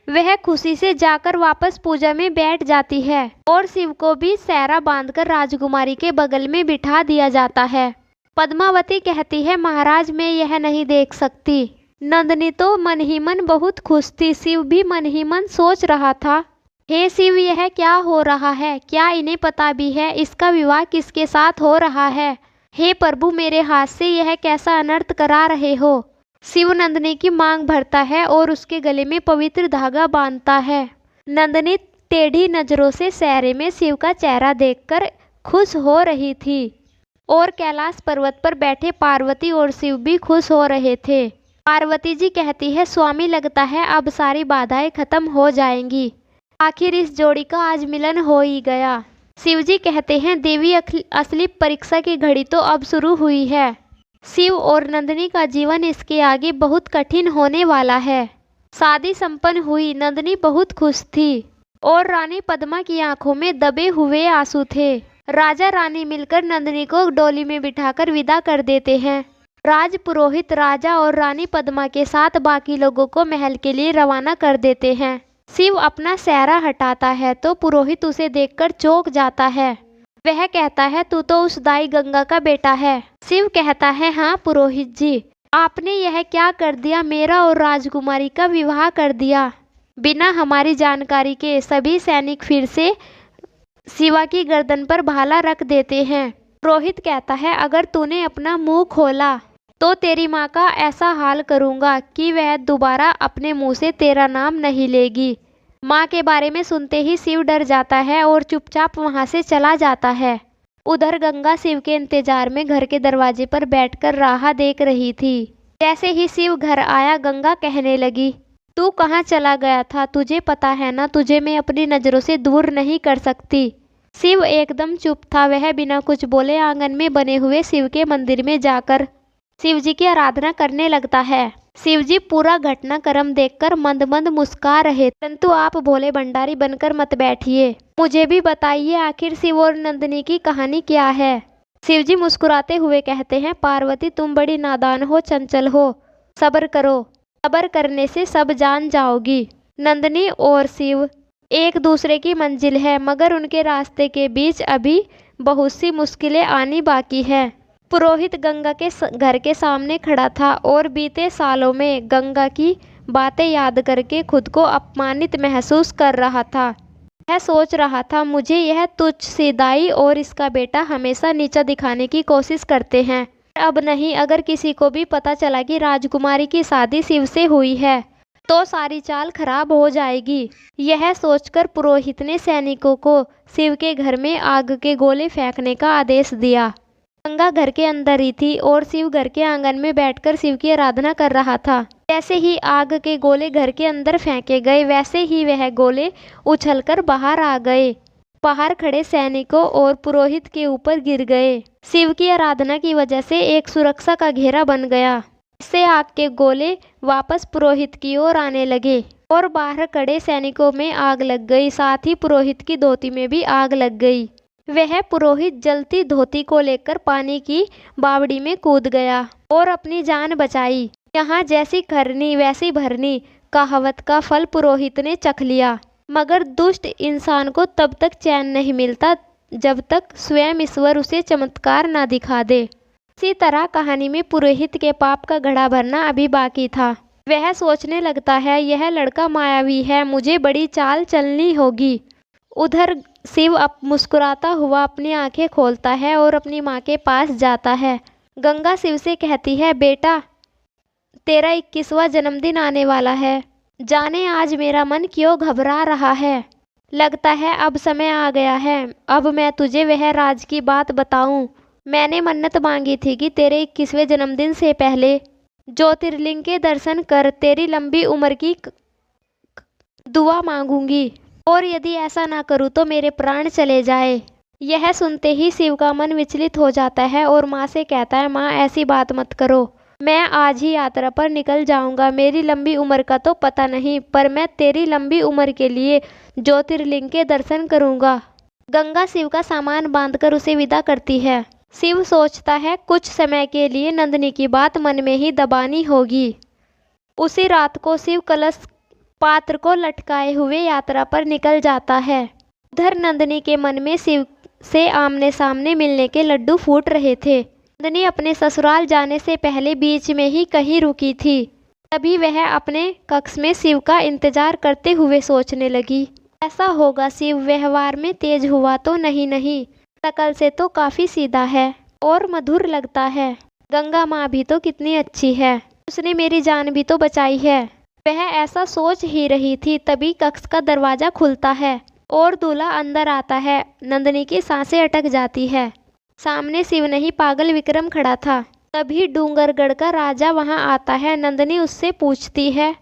वह खुशी से जाकर वापस पूजा में बैठ जाती है और शिव को भी सेहरा बांधकर राजकुमारी के बगल में बिठा दिया जाता है। पद्मावती कहती है, महाराज मैं यह नहीं देख सकती। नंदिनी तो मन ही मन बहुत खुश थी। शिव भी मन ही मन सोच रहा था, हे शिव, यह क्या हो रहा है? क्या इन्हें पता भी है इसका विवाह किसके साथ हो रहा है? हे प्रभु, मेरे हाथ से यह कैसा अनर्थ करा रहे हो? शिव नंदिनी की मांग भरता है और उसके गले में पवित्र धागा बांधता है। नंदिनी टेढ़ी नजरों से सेहरे में शिव का चेहरा देखकर खुश हो रही थी और कैलाश पर्वत पर बैठे पार्वती और शिव भी खुश हो रहे थे। पार्वती जी कहती है, स्वामी लगता है अब सारी बाधाएं खत्म हो जाएंगी। आखिर इस जोड़ी का आज मिलन हो ही गया। शिव जी कहते हैं, देवी असली परीक्षा की घड़ी तो अब शुरू हुई है। शिव और नंदिनी का जीवन इसके आगे बहुत कठिन होने वाला है। शादी संपन्न हुई। नंदिनी बहुत खुश थी और रानी पद्मा की आंखों में दबे हुए आंसू थे। राजा रानी मिलकर नंदिनी को डोली में बिठाकर विदा कर देते हैं। राज पुरोहित राजा और रानी पद्मा के साथ बाकी लोगों को महल के लिए रवाना कर देते हैं। शिव अपना सेहरा हटाता है तो पुरोहित उसे देखकर चौंक जाता है। वह कहता है, तू तो उस दाई गंगा का बेटा है। शिव कहता है, हाँ पुरोहित जी, आपने यह क्या कर दिया? मेरा और राजकुमारी का विवाह कर दिया बिना हमारी जानकारी के। सभी सैनिक फिर से शिवा की गर्दन पर भाला रख देते हैं। पुरोहित कहता है, अगर तूने अपना मुंह खोला तो तेरी माँ का ऐसा हाल करूँगा कि वह दोबारा अपने मुंह से तेरा नाम नहीं लेगी। माँ के बारे में सुनते ही शिव डर जाता है और चुपचाप वहाँ से चला जाता है। उधर गंगा शिव के इंतजार में घर के दरवाजे पर बैठकर राह देख रही थी। जैसे ही शिव घर आया, गंगा कहने लगी, तू कहाँ चला गया था? तुझे पता है ना, तुझे मैं अपनी नज़रों से दूर नहीं कर सकती। शिव एकदम चुप था। वह बिना कुछ बोले आंगन में बने हुए शिव के मंदिर में जाकर शिव जी की आराधना करने लगता है। शिव जी पूरा घटनाक्रम देखकर मंद मंद मुस्कुरा रहे, परंतु आप भोले भंडारी बनकर मत बैठिए, मुझे भी बताइए आखिर शिव और नंदिनी की कहानी क्या है। शिव जी मुस्कुराते हुए कहते हैं, पार्वती तुम बड़ी नादान हो, चंचल हो, सब्र करो, सब्र करने से सब जान जाओगी। नंदिनी और शिव एक दूसरे की मंजिल है, मगर उनके रास्ते के बीच अभी बहुत सी मुश्किलें आनी बाकी है। पुरोहित गंगा के घर के सामने खड़ा था और बीते सालों में गंगा की बातें याद करके खुद को अपमानित महसूस कर रहा था। वह सोच रहा था, मुझे यह तुच्छ सी दाई और इसका बेटा हमेशा नीचा दिखाने की कोशिश करते हैं। अब नहीं, अगर किसी को भी पता चला कि राजकुमारी की शादी शिव से हुई है तो सारी चाल खराब हो जाएगी। यह सोचकर पुरोहित ने सैनिकों को शिव के घर में आग के गोले फेंकने का आदेश दिया। गंगा घर के अंदर ही थी और शिव घर के आंगन में बैठकर शिव की आराधना कर रहा था। जैसे ही आग के गोले घर के अंदर फेंके गए, वैसे ही वह गोले उछलकर बाहर आ गए। बाहर खड़े सैनिकों और पुरोहित के ऊपर गिर गए। शिव की आराधना की वजह से एक सुरक्षा का घेरा बन गया। इससे आग के गोले वापस पुरोहित की ओर आने लगे और बाहर खड़े सैनिकों में आग लग गई। साथ ही पुरोहित की धोती में भी आग लग गई। वह पुरोहित जलती धोती को लेकर पानी की बावड़ी में कूद गया और अपनी जान बचाई। यहाँ जैसी करनी वैसी भरनी कहावत का फल पुरोहित ने चख लिया। मगर दुष्ट इंसान को तब तक चैन नहीं मिलता जब तक स्वयं ईश्वर उसे चमत्कार ना दिखा दे। इसी तरह कहानी में पुरोहित के पाप का घड़ा भरना अभी बाकी था। वह सोचने लगता है, यह लड़का मायावी है, मुझे बड़ी चाल चलनी होगी। उधर शिव मुस्कुराता हुआ अपनी आंखें खोलता है और अपनी माँ के पास जाता है। गंगा शिव से कहती है, बेटा तेरा 21वां जन्मदिन आने वाला है। जाने आज मेरा मन क्यों घबरा रहा है। लगता है अब समय आ गया है। अब मैं तुझे वह राज की बात बताऊं। मैंने मन्नत मांगी थी कि तेरे 21वें जन्मदिन से पहले ज्योतिर्लिंग के दर्शन कर तेरी लंबी उम्र की दुआ मांगूंगी, और यदि ऐसा ना करूं तो मेरे प्राण चले जाए। यह सुनते ही शिव का मन विचलित हो जाता है और माँ से कहता है, माँ ऐसी बात मत करो, मैं आज ही यात्रा पर निकल जाऊंगा। मेरी लंबी उम्र का तो पता नहीं, पर मैं तेरी लंबी उम्र के लिए ज्योतिर्लिंग के दर्शन करूंगा। गंगा शिव का सामान बांधकर उसे विदा करती है। शिव सोचता है कुछ समय के लिए नंदिनी की बात मन में ही दबानी होगी। उसी रात को शिव कलश पात्र को लटकाए हुए यात्रा पर निकल जाता है। उधर नंदिनी के मन में शिव से आमने सामने मिलने के लड्डू फूट रहे थे। नंदिनी अपने ससुराल जाने से पहले बीच में ही कहीं रुकी थी। तभी वह अपने कक्ष में शिव का इंतजार करते हुए सोचने लगी, ऐसा होगा शिव व्यवहार में तेज हुआ तो नहीं, शकल से तो काफी सीधा है और मधुर लगता है। गंगा माँ भी तो कितनी अच्छी है, उसने मेरी जान भी तो बचाई है। वह ऐसा सोच ही रही थी, तभी कक्ष का दरवाजा खुलता है और दूल्हा अंदर आता है। नंदिनी की सांसें अटक जाती है। सामने शिव नहीं पागल विक्रम खड़ा था। तभी डूंगरगढ़ का राजा वहां आता है। नंदिनी उससे पूछती है,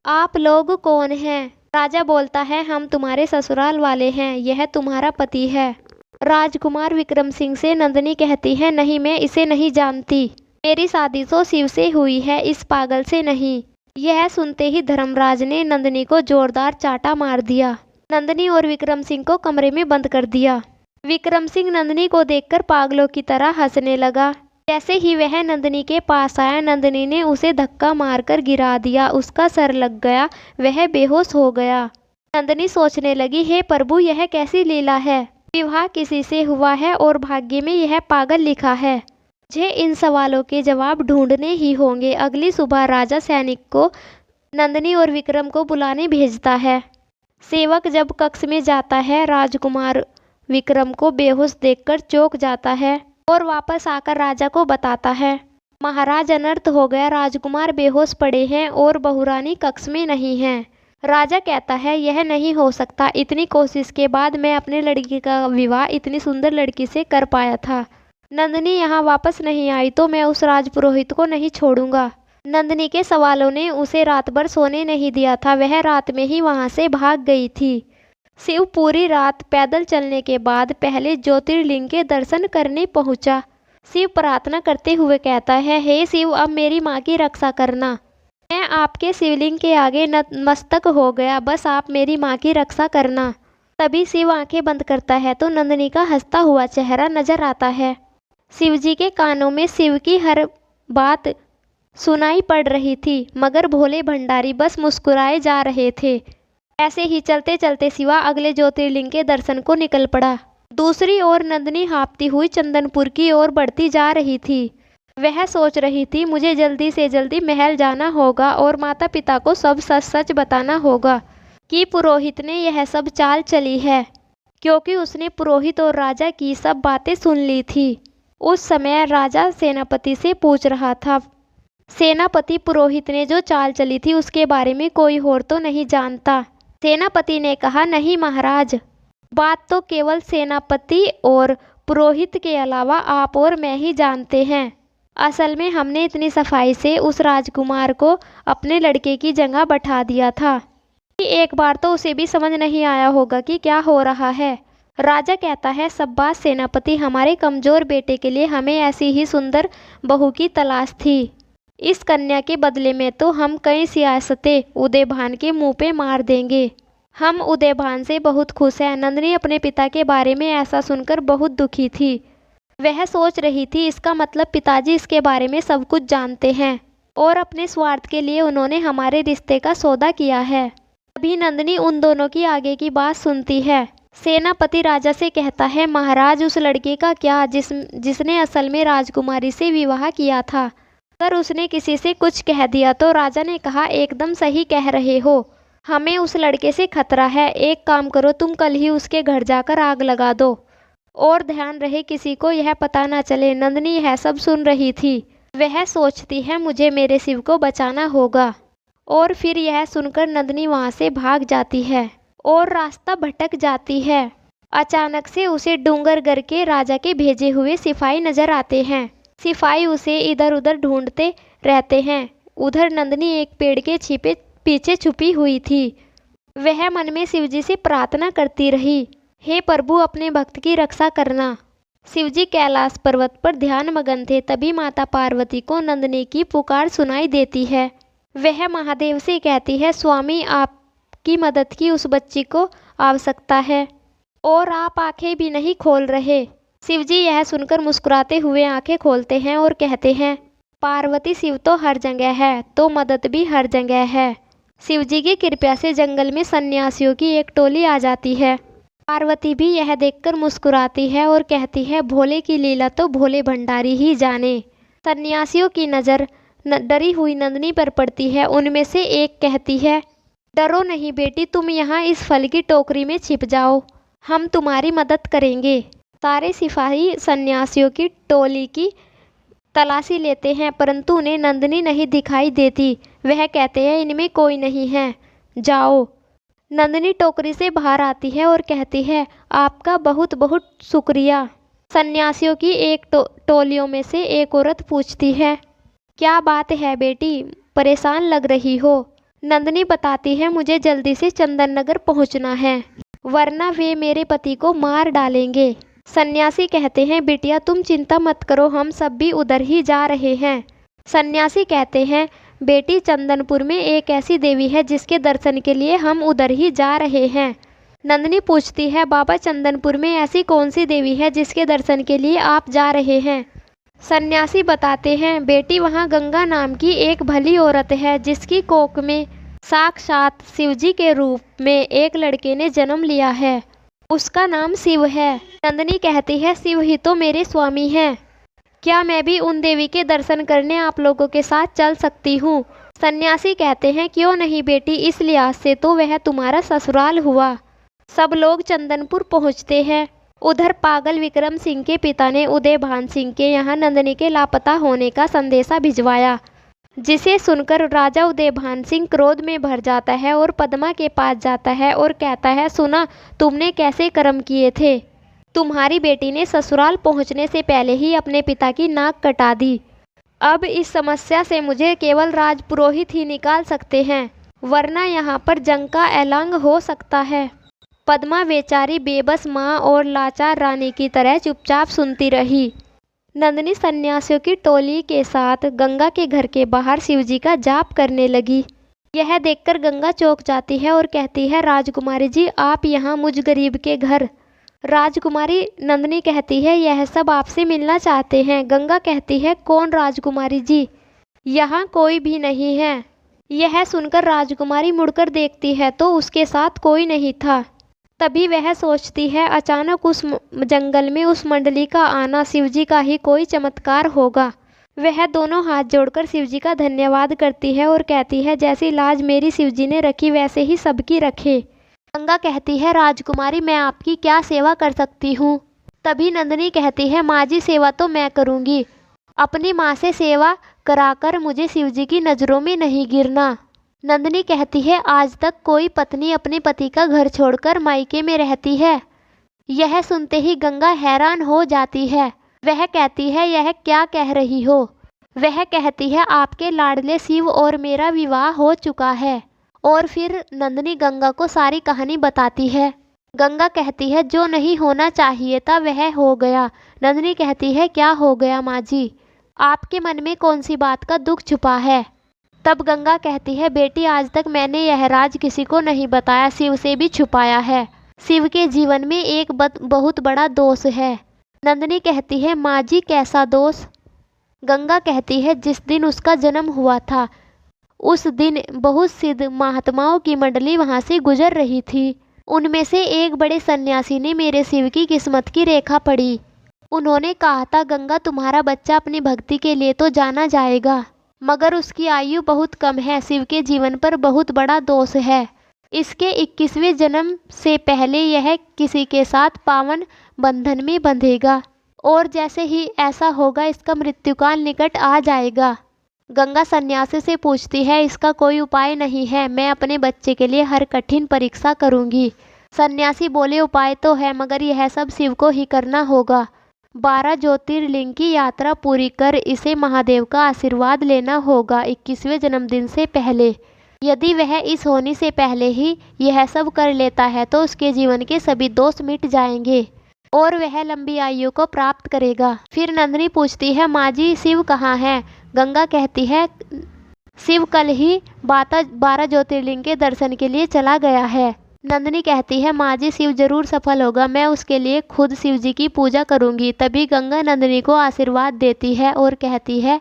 आप लोग कौन हैं? राजा बोलता है, हम तुम्हारे ससुराल वाले हैं, यह तुम्हारा पति है। राजकुमार विक्रम सिंह से नंदिनी कहती है, नहीं मैं इसे नहीं जानती, मेरी शादी तो शिव से हुई है, इस पागल से नहीं। यह सुनते ही धर्मराज ने नंदिनी को जोरदार चाटा मार दिया। नंदिनी और विक्रम सिंह को कमरे में बंद कर दिया। विक्रम सिंह नंदिनी को देखकर पागलों की तरह हंसने लगा। जैसे ही वह नंदिनी के पास आया, नंदिनी ने उसे धक्का मारकर गिरा दिया। उसका सर लग गया, वह बेहोश हो गया। नंदिनी सोचने लगी, हे प्रभु यह कैसी लीला है। विवाह किसी से हुआ है और भाग्य में यह पागल लिखा है। मुझे इन सवालों के जवाब ढूंढने ही होंगे। अगली सुबह राजा सैनिक को नंदिनी और विक्रम को बुलाने भेजता है। सेवक जब कक्ष में जाता है, राजकुमार विक्रम को बेहोश देखकर चौंक जाता है और वापस आकर राजा को बताता है, महाराज अनर्थ हो गया, राजकुमार बेहोश पड़े हैं और बहुरानी कक्ष में नहीं हैं। राजा कहता है, यह नहीं हो सकता, इतनी कोशिश के बाद मैं अपने लड़की का विवाह इतनी सुंदर लड़की से कर पाया था। नंदिनी यहाँ वापस नहीं आई तो मैं उस राजपुरोहित को नहीं छोड़ूंगा। नंदिनी के सवालों ने उसे रात भर सोने नहीं दिया था। वह रात में ही वहाँ से भाग गई थी। शिव पूरी रात पैदल चलने के बाद पहले ज्योतिर्लिंग के दर्शन करने पहुंचा। शिव प्रार्थना करते हुए कहता है, हे शिव अब मेरी माँ की रक्षा करना। मैं आपके शिवलिंग के आगे नतमस्तक हो गया, बस आप मेरी माँ की रक्षा करना। तभी शिव आंखें बंद करता है तो नंदिनी का हंसता हुआ चेहरा नजर आता है। शिव जी के कानों में शिव की हर बात सुनाई पड़ रही थी, मगर भोले भंडारी बस मुस्कुराए जा रहे थे। ऐसे ही चलते चलते शिवा अगले ज्योतिर्लिंग के दर्शन को निकल पड़ा। दूसरी ओर नंदिनी हाँफती हुई चंदनपुर की ओर बढ़ती जा रही थी। वह सोच रही थी, मुझे जल्दी से जल्दी महल जाना होगा और माता पिता को सब सच सच बताना होगा कि पुरोहित ने यह सब चाल चली है, क्योंकि उसने पुरोहित और राजा की सब बातें सुन ली थी। उस समय राजा सेनापति से पूछ रहा था, सेनापति पुरोहित ने जो चाल चली थी उसके बारे में कोई और तो नहीं जानता। सेनापति ने कहा, नहीं महाराज, बात तो केवल सेनापति और पुरोहित के अलावा आप और मैं ही जानते हैं। असल में हमने इतनी सफाई से उस राजकुमार को अपने लड़के की जगह बैठा दिया था कि एक बार तो उसे भी समझ नहीं आया होगा कि क्या हो रहा है। राजा कहता है, शाबाश सेनापति, हमारे कमज़ोर बेटे के लिए हमें ऐसी ही सुंदर बहू की तलाश थी। इस कन्या के बदले में तो हम कई सियासतें उदयभान के मुंह पे मार देंगे। हम उदयभान से बहुत खुश हैं। नंदिनी अपने पिता के बारे में ऐसा सुनकर बहुत दुखी थी। वह सोच रही थी, इसका मतलब पिताजी इसके बारे में सब कुछ जानते हैं और अपने स्वार्थ के लिए उन्होंने हमारे रिश्ते का सौदा किया है। अभी नंदिनी उन दोनों की आगे की बात सुनती है। सेनापति राजा से कहता है, महाराज, उस लड़के का क्या जिसने असल में राजकुमारी से विवाह किया था? अगर उसने किसी से कुछ कह दिया तो? राजा ने कहा, एकदम सही कह रहे हो, हमें उस लड़के से खतरा है। एक काम करो, तुम कल ही उसके घर जाकर आग लगा दो और ध्यान रहे किसी को यह पता ना चले। नंदिनी यह सब सुन रही थी। वह सोचती है, मुझे मेरे शिव को बचाना होगा। और फिर यह सुनकर नंदिनी वहाँ से भाग जाती है और रास्ता भटक जाती है। अचानक से उसे डूंगरगढ़ के राजा के भेजे हुए सिपाही नजर आते हैं। सिपाही उसे इधर उधर ढूंढते रहते हैं। उधर नंदिनी एक पेड़ के पीछे छुपी हुई थी। वह मन में शिवजी से प्रार्थना करती रही, हे प्रभु, अपने भक्त की रक्षा करना। शिवजी कैलाश पर्वत पर ध्यान मगन थे। तभी माता पार्वती को नंदिनी की पुकार सुनाई देती है। वह महादेव से कहती है, स्वामी, आपकी मदद की उस बच्ची को आवश्यकता है और आप आंखें भी नहीं खोल रहे। शिवजी यह सुनकर मुस्कुराते हुए आंखें खोलते हैं और कहते हैं, पार्वती, शिव तो हर जगह है तो मदद भी हर जगह है। शिवजी की कृपा से जंगल में सन्यासियों की एक टोली आ जाती है। पार्वती भी यह देखकर मुस्कुराती है और कहती है, भोले की लीला तो भोले भंडारी ही जाने। सन्यासियों की नज़र डरी हुई नंदिनी पर पड़ती है। उनमें से एक कहती है, डरो नहीं बेटी, तुम यहाँ इस फल की टोकरी में छिप जाओ, हम तुम्हारी मदद करेंगे। सारे सिपाही सन्यासियों की टोली की तलाशी लेते हैं परंतु उन्हें नंदिनी नहीं दिखाई देती। वह कहते हैं, इनमें कोई नहीं है, जाओ। नंदिनी टोकरी से बाहर आती है और कहती है, आपका बहुत बहुत शुक्रिया। सन्यासियों की एक टोलियों में से एक औरत पूछती है, क्या बात है बेटी, परेशान लग रही हो? नंदिनी बताती है, मुझे जल्दी से चंदन नगर पहुंचना है वरना वे मेरे पति को मार डालेंगे। सन्यासी कहते हैं, बिटिया तुम चिंता मत करो, हम सब भी उधर ही जा रहे हैं। सन्यासी कहते हैं, बेटी, चंदनपुर में एक ऐसी देवी है जिसके दर्शन के लिए हम उधर ही जा रहे हैं। नंदिनी पूछती है, बाबा, चंदनपुर में ऐसी कौन सी देवी है जिसके दर्शन के लिए आप जा रहे हैं? सन्यासी बताते हैं, बेटी, वहाँ गंगा नाम की एक भली औरत है जिसकी कोख में साक्षात शिवजी के रूप में एक लड़के ने जन्म लिया है। उसका नाम शिव है। नंदिनी कहती है, शिव ही तो मेरे स्वामी हैं। क्या मैं भी उन देवी के दर्शन करने आप लोगों के साथ चल सकती हूँ? सन्यासी कहते हैं, क्यों नहीं बेटी, इस लिहाज से तो वह तुम्हारा ससुराल हुआ। सब लोग चंदनपुर पहुँचते हैं। उधर पागल विक्रम सिंह के पिता ने उदयभान सिंह के यहाँ नंदिनी के लापता होने का संदेशा भिजवाया, जिसे सुनकर राजा उदयभान सिंह क्रोध में भर जाता है और पद्मा के पास जाता है और कहता है, सुना तुमने कैसे कर्म किए थे? तुम्हारी बेटी ने ससुराल पहुंचने से पहले ही अपने पिता की नाक कटा दी। अब इस समस्या से मुझे केवल राजपुरोहित ही निकाल सकते हैं, वरना यहाँ पर जंग का ऐलान हो सकता है। पद्मा बेचारी बेबस माँ और लाचार रानी की तरह चुपचाप सुनती रही। नंदिनी सन्यासियों की टोली के साथ गंगा के घर के बाहर शिवजी का जाप करने लगी। यह देखकर गंगा चौंक जाती है और कहती है, राजकुमारी जी, आप यहाँ मुझ गरीब के घर? राजकुमारी नंदिनी कहती है, यह सब आपसे मिलना चाहते हैं। गंगा कहती है, कौन राजकुमारी जी? यहाँ कोई भी नहीं है। यह सुनकर राजकुमारी मुड़कर देखती है तो उसके साथ कोई नहीं था। तभी वह सोचती है, अचानक उस जंगल में उस मंडली का आना शिवजी का ही कोई चमत्कार होगा। वह दोनों हाथ जोड़कर शिवजी का धन्यवाद करती है और कहती है, जैसी लाज मेरी शिवजी ने रखी वैसे ही सबकी रखे। गंगा कहती है, राजकुमारी, मैं आपकी क्या सेवा कर सकती हूँ? तभी नंदिनी कहती है, माँ जी, सेवा तो मैं करूँगी। अपनी माँ से सेवा कराकर मुझे शिवजी की नज़रों में नहीं गिरना। नंदिनी कहती है, आज तक कोई पत्नी अपने पति का घर छोड़कर मायके में रहती है। यह सुनते ही गंगा हैरान हो जाती है। वह कहती है, यह क्या कह रही हो? वह कहती है, आपके लाडले शिव और मेरा विवाह हो चुका है। और फिर नंदिनी गंगा को सारी कहानी बताती है। गंगा कहती है, जो नहीं होना चाहिए था वह हो गया। नंदिनी कहती है, क्या हो गया माँ जी? आपके मन में कौन सी बात का दुख छुपा है? तब गंगा कहती है, बेटी आज तक मैंने यह राज किसी को नहीं बताया, शिव से भी छुपाया है। शिव के जीवन में एक बहुत बड़ा दोष है। नंदिनी कहती है, माँ जी कैसा दोष? गंगा कहती है, जिस दिन उसका जन्म हुआ था उस दिन बहुत सिद्ध महात्माओं की मंडली वहाँ से गुजर रही थी। उनमें से एक बड़े सन्यासी ने मेरे शिव की किस्मत की रेखा पढ़ी। उन्होंने कहा था, गंगा तुम्हारा बच्चा अपनी भक्ति के लिए तो जाना जाएगा, मगर उसकी आयु बहुत कम है। शिव के जीवन पर बहुत बड़ा दोष है। इसके 21वें जन्म से पहले यह किसी के साथ पावन बंधन में बंधेगा और जैसे ही ऐसा होगा इसका मृत्युकाल निकट आ जाएगा। गंगा सन्यासी से पूछती है, इसका कोई उपाय नहीं है? मैं अपने बच्चे के लिए हर कठिन परीक्षा करूंगी। सन्यासी बोले, उपाय तो है, मगर यह सब शिव को ही करना होगा। 12 ज्योतिर्लिंग की यात्रा पूरी कर इसे महादेव का आशीर्वाद लेना होगा 21वें जन्मदिन से पहले। यदि वह इस होने से पहले ही यह सब कर लेता है तो उसके जीवन के सभी दोष मिट जाएंगे और वह लंबी आयु को प्राप्त करेगा। फिर नंदिनी पूछती है, माँ जी शिव कहाँ है? गंगा कहती है, शिव कल ही 12 ज्योतिर्लिंग के दर्शन के लिए चला गया है। नंदिनी कहती है, माँ जी शिव जरूर सफल होगा, मैं उसके लिए खुद शिव जी की पूजा करूंगी। तभी गंगा नंदिनी को आशीर्वाद देती है और कहती है,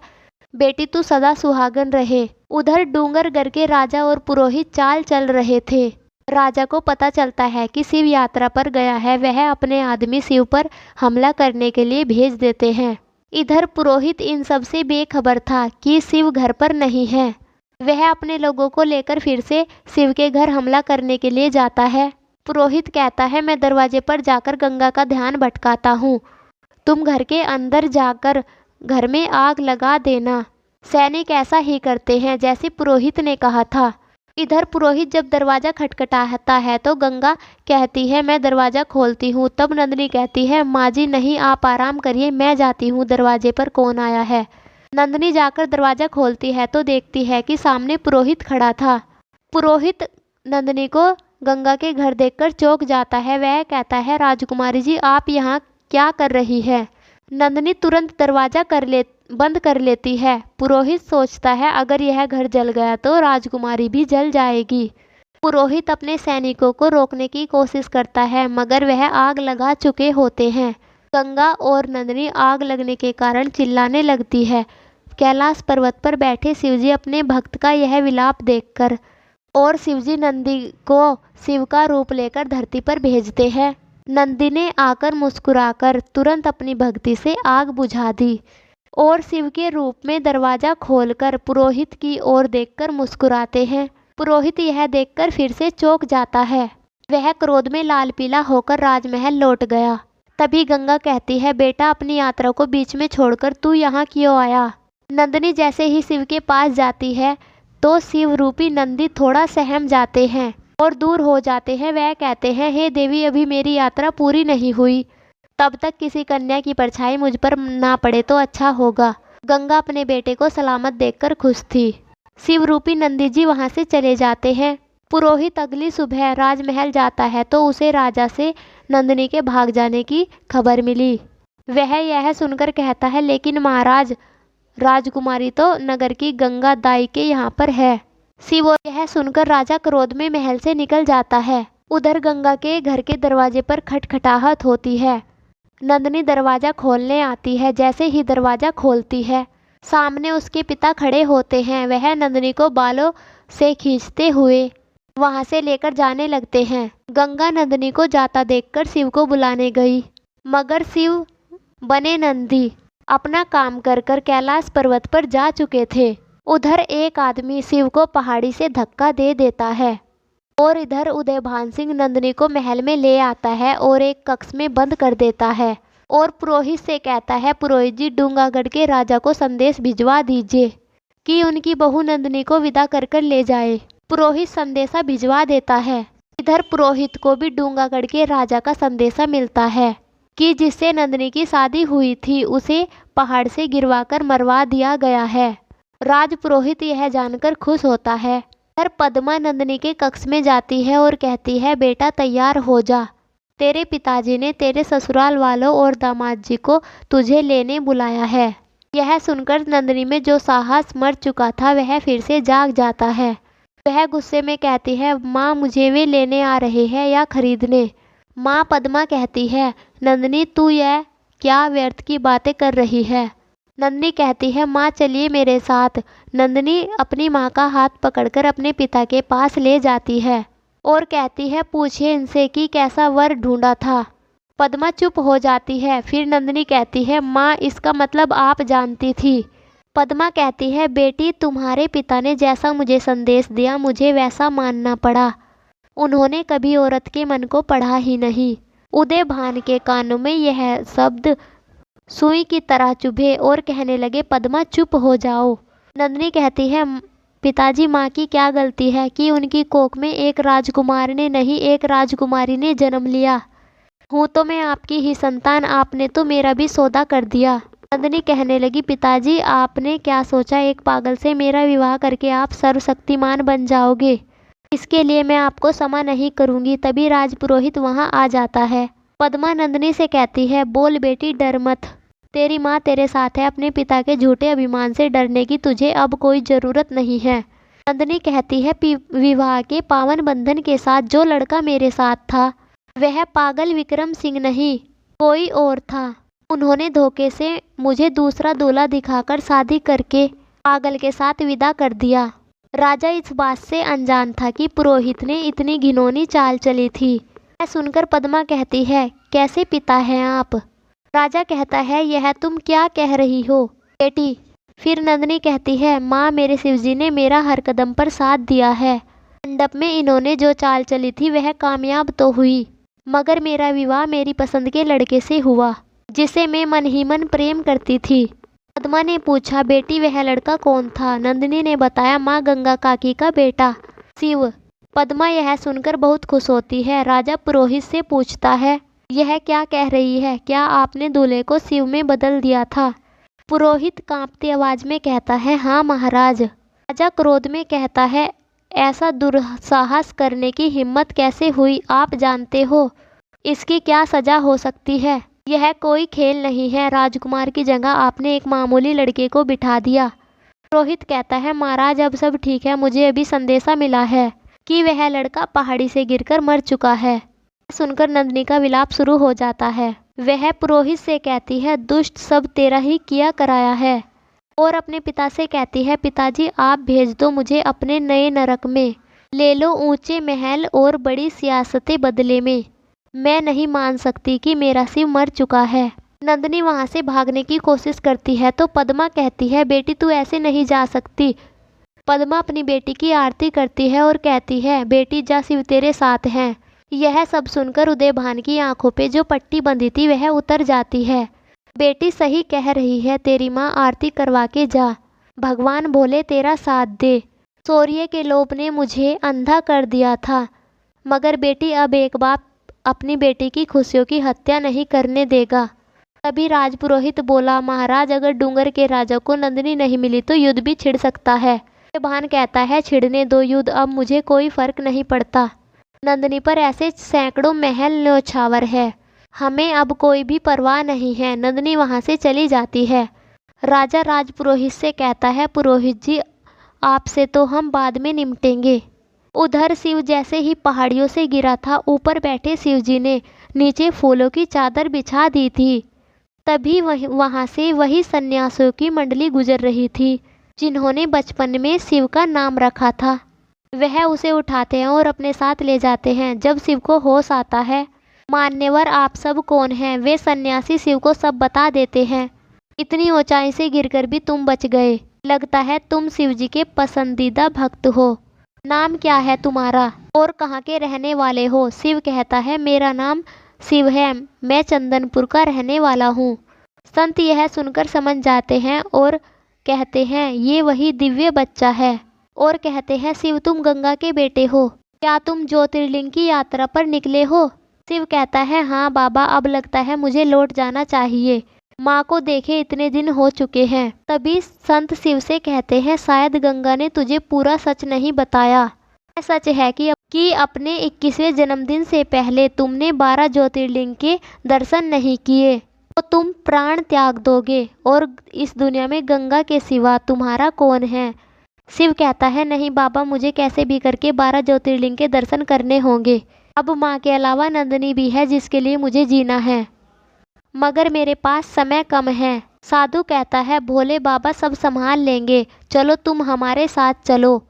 बेटी तू सदा सुहागन रहे। उधर डूंगरगढ़ के राजा और पुरोहित चाल चल रहे थे। राजा को पता चलता है कि शिव यात्रा पर गया है। वह अपने आदमी शिव पर हमला करने के लिए भेज देते हैं। इधर पुरोहित इन सब से बेखबर था कि शिव घर पर नहीं है। वह अपने लोगों को लेकर फिर से शिव के घर हमला करने के लिए जाता है। पुरोहित कहता है, मैं दरवाजे पर जाकर गंगा का ध्यान भटकाता हूँ, तुम घर के अंदर जाकर घर में आग लगा देना। सैनिक ऐसा ही करते हैं जैसे पुरोहित ने कहा था। इधर पुरोहित जब दरवाज़ा खटखटाता है तो गंगा कहती है, मैं दरवाज़ा खोलती हूँ। तब नंदिनी कहती है, माँ जी नहीं, आप आराम करिए, मैं जाती हूँ दरवाजे पर कौन आया है। नंदिनी जाकर दरवाज़ा खोलती है तो देखती है कि सामने पुरोहित खड़ा था। पुरोहित नंदिनी को गंगा के घर देखकर चौंक जाता है। वह कहता है, राजकुमारी जी आप यहाँ क्या कर रही है? नंदिनी तुरंत दरवाज़ा बंद कर लेती है। पुरोहित सोचता है, अगर यह घर जल गया तो राजकुमारी भी जल जाएगी। पुरोहित अपने सैनिकों को रोकने की कोशिश करता है, मगर वह आग लगा चुके होते हैं। गंगा और नंदिनी आग लगने के कारण चिल्लाने लगती है। कैलाश पर्वत पर बैठे शिवजी अपने भक्त का यह विलाप देखकर और शिवजी नंदी को शिव का रूप लेकर धरती पर भेजते हैं। नंदी ने आकर मुस्कुराकर तुरंत अपनी भक्ति से आग बुझा दी और शिव के रूप में दरवाज़ा खोलकर पुरोहित की ओर देखकर मुस्कुराते हैं। पुरोहित यह देखकर फिर से चौंक जाता है। वह क्रोध में लाल पीला होकर राजमहल लौट गया। तभी गंगा कहती है, बेटा अपनी यात्रा को बीच में छोड़कर तू यहाँ क्यों आया? नंदिनी जैसे ही शिव के पास जाती है तो शिव रूपी नंदी थोड़ा सहम जाते हैं और दूर हो जाते हैं। वह कहते हैं, हे देवी अभी मेरी यात्रा पूरी नहीं हुई, तब तक किसी कन्या की परछाई मुझ पर ना पड़े तो अच्छा होगा। गंगा अपने बेटे को सलामत देखकर खुश थी। शिव रूपी नंदी जी वहाँ से चले जाते हैं। पुरोहित अगली सुबह राजमहल जाता है तो उसे राजा से नंदिनी के भाग जाने की खबर मिली। वह यह सुनकर कहता है, लेकिन महाराज राजकुमारी तो नगर की गंगा दाई के यहाँ पर है। शिव यह सुनकर राजा क्रोध में महल से निकल जाता है। उधर गंगा के घर के दरवाजे पर खटखटाहट होती है। नंदिनी दरवाज़ा खोलने आती है। जैसे ही दरवाज़ा खोलती है सामने उसके पिता खड़े होते हैं। वह नंदिनी को बालों से खींचते हुए वहाँ से लेकर जाने लगते हैं। गंगा नंदिनी को जाता देखकर शिव को बुलाने गई, मगर शिव बने नंदी अपना काम कर कर कैलाश पर्वत पर जा चुके थे। उधर एक आदमी शिव को पहाड़ी से धक्का दे देता है और इधर उदयभान सिंह नंदिनी को महल में ले आता है और एक कक्ष में बंद कर देता है। और पुरोहित से कहता है, पुरोहित जी डूंगागढ़ के राजा को संदेश भिजवा दीजिए कि उनकी बहू नंदिनी को विदा कर कर ले जाए। पुरोहित संदेशा भिजवा देता है। इधर पुरोहित को भी डूंगागढ़ के राजा का संदेशा मिलता है कि जिससे नंदिनी की शादी हुई थी उसे पहाड़ से गिरवाकर मरवा दिया गया है। राज पुरोहित यह जानकर खुश होता है। इधर पद्मा नंदिनी के कक्ष में जाती है और कहती है, बेटा तैयार हो जा, तेरे पिताजी ने तेरे ससुराल वालों और दामाद जी को तुझे लेने बुलाया है। यह सुनकर नंदिनी में जो साहस मर चुका था वह फिर से जाग जाता है। वह गुस्से में कहती है, माँ मुझे वे लेने आ रहे हैं या खरीदने। माँ पद्मा कहती है, नंदिनी तू यह क्या व्यर्थ की बातें कर रही है। नंदिनी कहती है, माँ चलिए मेरे साथ। नंदिनी अपनी माँ का हाथ पकड़कर अपने पिता के पास ले जाती है और कहती है, पूछिए इनसे कि कैसा वर ढूंढा था। पद्मा चुप हो जाती है। फिर नंदिनी कहती है, माँ इसका मतलब आप जानती थी। पद्मा कहती है, बेटी तुम्हारे पिता ने जैसा मुझे संदेश दिया मुझे वैसा मानना पड़ा। उन्होंने कभी औरत के मन को पढ़ा ही नहीं। उदयभान के कानों में यह शब्द सुई की तरह चुभे और कहने लगे, पद्मा चुप हो जाओ। नंदिनी कहती है, पिताजी माँ की क्या गलती है कि उनकी कोख में एक राजकुमार ने नहीं एक राजकुमारी ने जन्म लिया। हूँ तो मैं आपकी ही संतान, आपने तो मेरा भी सौदा कर दिया। नंदिनी कहने लगी, पिताजी आपने क्या सोचा, एक पागल से मेरा विवाह करके आप सर्वशक्तिमान बन जाओगे। इसके लिए मैं आपको क्षमा नहीं करूँगी। तभी राजपुरोहित वहाँ आ जाता है। पद्मा नंदिनी से कहती है, बोल बेटी डर मत, तेरी माँ तेरे साथ है। अपने पिता के झूठे अभिमान से डरने की तुझे अब कोई ज़रूरत नहीं है। नंदिनी कहती है, विवाह के पावन बंधन के साथ जो लड़का मेरे साथ था वह पागल विक्रम सिंह नहीं कोई और था। उन्होंने धोखे से मुझे दूसरा दूल्हा दिखाकर शादी करके पागल के साथ विदा कर दिया। राजा इस बात से अनजान था कि पुरोहित ने इतनी घिनौनी चाल चली थी। यह सुनकर पद्मा कहती है, कैसे पिता हैं आप। राजा कहता है, यह तुम क्या कह रही हो बेटी। फिर नंदिनी कहती है, माँ मेरे शिवजी ने मेरा हर कदम पर साथ दिया है। मंडप में इन्होंने जो चाल चली थी वह कामयाब तो हुई, मगर मेरा विवाह मेरी पसंद के लड़के से हुआ जिसे मैं मन ही मन प्रेम करती थी। पद्मा ने पूछा, बेटी वह लड़का कौन था। नंदिनी ने बताया, माँ गंगा काकी का बेटा शिव। पद्मा यह सुनकर बहुत खुश होती है। राजा पुरोहित से पूछता है, यह क्या कह रही है, क्या आपने दूल्हे को शिव में बदल दिया था। पुरोहित कांपती आवाज में कहता है, हाँ महाराज। राजा क्रोध में कहता है, ऐसा दुस्साहस करने की हिम्मत कैसे हुई, आप जानते हो इसकी क्या सजा हो सकती है। यह कोई खेल नहीं है। राजकुमार की जगह आपने एक मामूली लड़के को बिठा दिया। पुरोहित कहता है, महाराज अब सब ठीक है, मुझे अभी संदेशा मिला है कि वह लड़का पहाड़ी से गिरकर मर चुका है। सुनकर नंदिनी का विलाप शुरू हो जाता है। वह पुरोहित से कहती है, दुष्ट सब तेरा ही किया कराया है। और अपने पिता से कहती है, पिताजी आप भेज दो मुझे अपने नए नरक में, ले लो ऊंचे महल और बड़ी सियासतें बदले में। मैं नहीं मान सकती कि मेरा शिव मर चुका है। नंदिनी वहाँ से भागने की कोशिश करती है तो पद्मा कहती है, बेटी तू ऐसे नहीं जा सकती। पद्मा अपनी बेटी की आरती करती है और कहती है, बेटी जा, शिव तेरे साथ हैं। यह सब सुनकर उदयभान की आंखों पे जो पट्टी बंधी थी वह उतर जाती है। बेटी सही कह रही है, तेरी माँ आरती करवा के जा, भगवान भोले तेरा साथ दे। शौर्य के लोभ ने मुझे अंधा कर दिया था, मगर बेटी अब एक बाप अपनी बेटी की खुशियों की हत्या नहीं करने देगा। तभी राजपुरोहित बोला, महाराज अगर डूंगर के राजा को नंदिनी नहीं मिली तो युद्ध भी छिड़ सकता है। भान कहता है, छिड़ने दो युद्ध, अब मुझे कोई फर्क नहीं पड़ता। नंदिनी पर ऐसे सैकड़ों महल न्योछावर है, हमें अब कोई भी परवाह नहीं है। नंदिनी वहाँ से चली जाती है। राजा राजपुरोहित से कहता है, पुरोहित जी आपसे तो हम बाद में निपटेंगे। उधर शिव जैसे ही पहाड़ियों से गिरा था, ऊपर बैठे शिवजी ने नीचे फूलों की चादर बिछा दी थी। तभी वहाँ से वही सन्यासियों की मंडली गुजर रही थी जिन्होंने बचपन में शिव का नाम रखा था। वह उसे उठाते हैं और अपने साथ ले जाते हैं। जब शिव को होश आता है, मान्यवर आप सब कौन हैं, वे सन्यासी शिव को सब बता देते हैं। इतनी ऊंचाई से गिरकर भी तुम बच गए, लगता है तुम शिव जी के पसंदीदा भक्त हो। नाम क्या है तुम्हारा और कहाँ के रहने वाले हो। शिव कहता है, मेरा नाम शिव है, मैं चंदनपुर का रहने वाला हूँ। संत यह सुनकर समझ जाते हैं और कहते हैं ये वही दिव्य बच्चा है, और कहते हैं शिव तुम गंगा के बेटे हो, क्या तुम ज्योतिर्लिंग की यात्रा पर निकले हो? शिव कहता है हाँ बाबा, अब लगता है मुझे लौट जाना चाहिए, माँ को देखे इतने दिन हो चुके हैं। तभी संत शिव से कहते हैं शायद गंगा ने तुझे पूरा सच नहीं बताया। यह सच है कि अपने 21वें जन्मदिन से पहले तुमने 12 ज्योतिर्लिंग के दर्शन नहीं किए तो तुम प्राण त्याग दोगे, और इस दुनिया में गंगा के सिवा तुम्हारा कौन है? शिव कहता है नहीं बाबा, मुझे कैसे भी करके 12 ज्योतिर्लिंग के दर्शन करने होंगे। अब माँ के अलावा नंदिनी भी है जिसके लिए मुझे जीना है, मगर मेरे पास समय कम है। साधु कहता है भोले बाबा सब संभाल लेंगे, चलो तुम हमारे साथ चलो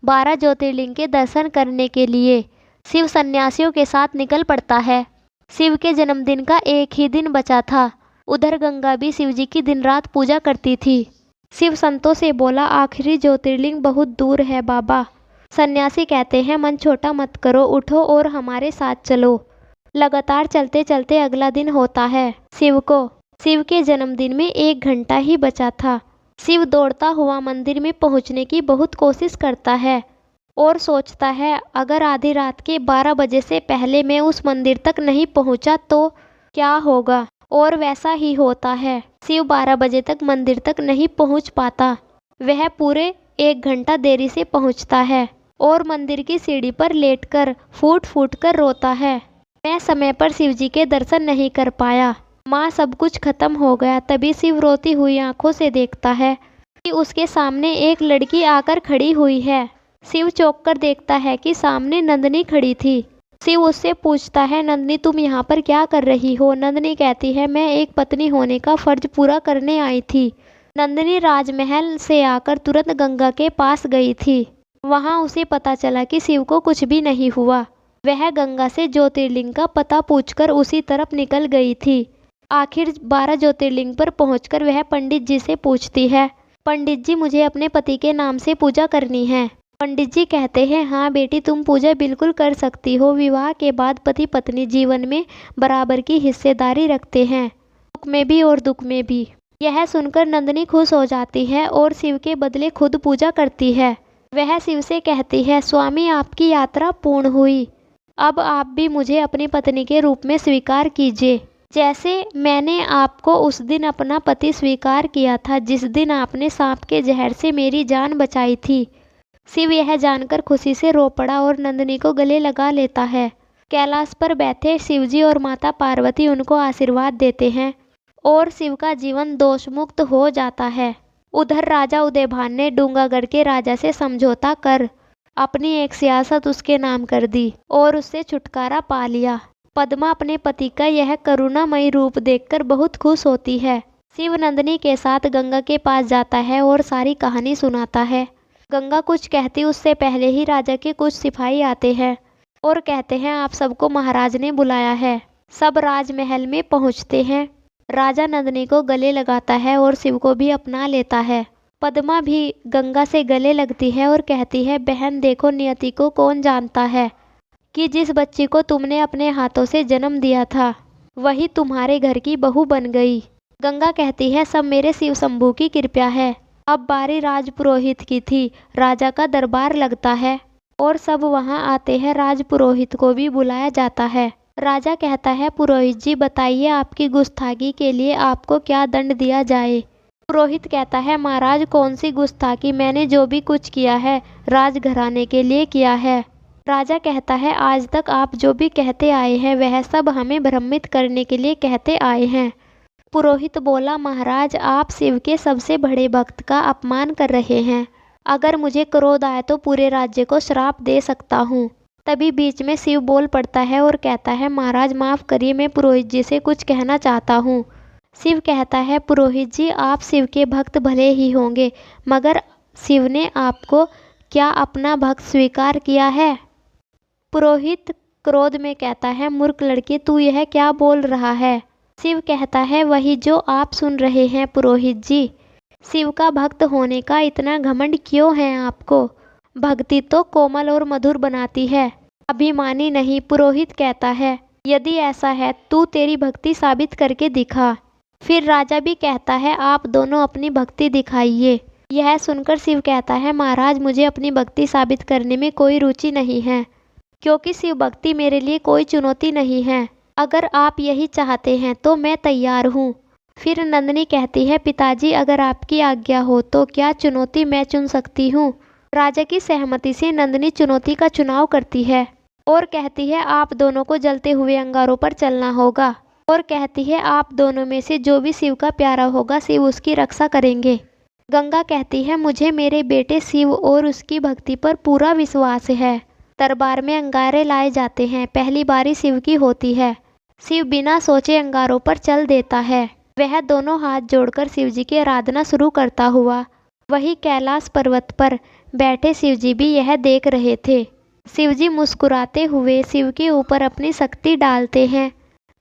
12 ज्योतिर्लिंग के दर्शन करने के लिए। शिव सन्यासियों के साथ निकल पड़ता है। शिव के जन्मदिन का एक ही दिन बचा था। उधर गंगा भी शिव जी की दिन रात पूजा करती थी। शिव संतों से बोला आखिरी ज्योतिर्लिंग बहुत दूर है बाबा। सन्यासी कहते हैं मन छोटा मत करो, उठो और हमारे साथ चलो। लगातार चलते चलते अगला दिन होता है। शिव के जन्मदिन में 1 घंटा ही बचा था। शिव दौड़ता हुआ मंदिर में पहुंचने की बहुत कोशिश करता है और सोचता है अगर आधी रात के 12 बजे से पहले मैं उस मंदिर तक नहीं पहुंचा तो क्या होगा, और वैसा ही होता है। शिव 12 बजे तक मंदिर तक नहीं पहुंच पाता। वह पूरे 1 घंटा देरी से पहुंचता है और मंदिर की सीढ़ी पर लेटकर फूट फूट कर रोता है। मैं समय पर शिव जी के दर्शन नहीं कर पाया, माँ सब कुछ खत्म हो गया। तभी शिव रोती हुई आंखों से देखता है कि उसके सामने एक लड़की आकर खड़ी हुई है। शिव चौंक कर देखता है कि सामने नंदिनी खड़ी थी। शिव उससे पूछता है नंदिनी तुम यहाँ पर क्या कर रही हो? नंदिनी कहती है मैं एक पत्नी होने का फर्ज पूरा करने आई थी। नंदिनी राजमहल से आकर तुरंत गंगा के पास गई थी। वहाँ उसे पता चला कि शिव को कुछ भी नहीं हुआ। वह गंगा से ज्योतिर्लिंग का पता पूछकर उसी तरफ निकल गई थी। आखिर 12 ज्योतिर्लिंग पर पहुंचकर वह पंडित जी से पूछती है पंडित जी मुझे अपने पति के नाम से पूजा करनी है। पंडित जी कहते हैं हाँ बेटी तुम पूजा बिल्कुल कर सकती हो। विवाह के बाद पति पत्नी जीवन में बराबर की हिस्सेदारी रखते हैं, सुख में भी और दुख में भी। यह सुनकर नंदिनी खुश हो जाती है और शिव के बदले खुद पूजा करती है। वह शिव से कहती है स्वामी आपकी यात्रा पूर्ण हुई, अब आप भी मुझे अपनी पत्नी के रूप में स्वीकार कीजिए, जैसे मैंने आपको उस दिन अपना पति स्वीकार किया था जिस दिन आपने सांप के जहर से मेरी जान बचाई थी। शिव यह जानकर खुशी से रो पड़ा और नंदिनी को गले लगा लेता है। कैलाश पर बैठे शिवजी और माता पार्वती उनको आशीर्वाद देते हैं और शिव का जीवन दोष मुक्त हो जाता है। उधर राजा उदयभान ने डूंगागढ़ के राजा से समझौता कर अपनी एक सियासत उसके नाम कर दी और उससे छुटकारा पा लिया। पद्मा अपने पति का यह करुणामयी रूप देखकर बहुत खुश होती है। शिव नंदिनी के साथ गंगा के पास जाता है और सारी कहानी सुनाता है। गंगा कुछ कहती उससे पहले ही राजा के कुछ सिपाही आते हैं और कहते हैं आप सबको महाराज ने बुलाया है। सब राजमहल में पहुंचते हैं। राजा नंदिनी को गले लगाता है और शिव को भी अपना लेता है। पद्मा भी गंगा से गले लगती है और कहती है बहन देखो नियति को कौन जानता है कि जिस बच्ची को तुमने अपने हाथों से जन्म दिया था वही तुम्हारे घर की बहू बन गई। गंगा कहती है सब मेरे शिव शंभू की कृपा है। अब बारी राजपुरोहित की थी। राजा का दरबार लगता है और सब वहां आते हैं। राजपुरोहित को भी बुलाया जाता है। राजा कहता है पुरोहित जी बताइए आपकी गुस्ताखी के लिए आपको क्या दंड दिया जाए। पुरोहित कहता है महाराज कौन सी गुस्ताखी, मैंने जो भी कुछ किया है राजघराने के लिए किया है। राजा कहता है आज तक आप जो भी कहते आए हैं वह सब हमें भ्रमित करने के लिए कहते आए हैं। पुरोहित बोला महाराज आप शिव के सबसे बड़े भक्त का अपमान कर रहे हैं। अगर मुझे क्रोध आए तो पूरे राज्य को श्राप दे सकता हूँ। तभी बीच में शिव बोल पड़ता है और कहता है महाराज माफ़ करिए मैं पुरोहित जी से कुछ कहना चाहता हूँ। शिव कहता है पुरोहित जी आप शिव के भक्त भले ही होंगे मगर शिव ने आपको क्या अपना भक्त स्वीकार किया है? पुरोहित क्रोध में कहता है मूर्ख लड़की तू यह क्या बोल रहा है? शिव कहता है वही जो आप सुन रहे हैं पुरोहित जी। शिव का भक्त होने का इतना घमंड क्यों है आपको? भक्ति तो कोमल और मधुर बनाती है, अभिमानी नहीं। पुरोहित कहता है यदि ऐसा है तू तेरी भक्ति साबित करके दिखा। फिर राजा भी कहता है आप दोनों अपनी भक्ति दिखाइए। यह सुनकर शिव कहता है महाराज मुझे अपनी भक्ति साबित करने में कोई रुचि नहीं है, क्योंकि शिव भक्ति मेरे लिए कोई चुनौती नहीं है। अगर आप यही चाहते हैं तो मैं तैयार हूँ। फिर नंदिनी कहती है पिताजी अगर आपकी आज्ञा हो तो क्या चुनौती मैं चुन सकती हूँ। राजा की सहमति से नंदिनी चुनौती का चुनाव करती है और कहती है आप दोनों को जलते हुए अंगारों पर चलना होगा, और कहती है आप दोनों में से जो भी शिव का प्यारा होगा शिव उसकी रक्षा करेंगे। गंगा कहती है मुझे मेरे बेटे शिव और उसकी भक्ति पर पूरा विश्वास है। दरबार में अंगारे लाए जाते हैं। पहली बारी शिव की होती है। शिव बिना सोचे अंगारों पर चल देता है। वह दोनों हाथ जोड़कर शिव जी की आराधना शुरू करता हुआ वही कैलाश पर्वत पर बैठे शिव जी भी यह देख रहे थे। शिव जी मुस्कुराते हुए शिव के ऊपर अपनी शक्ति डालते हैं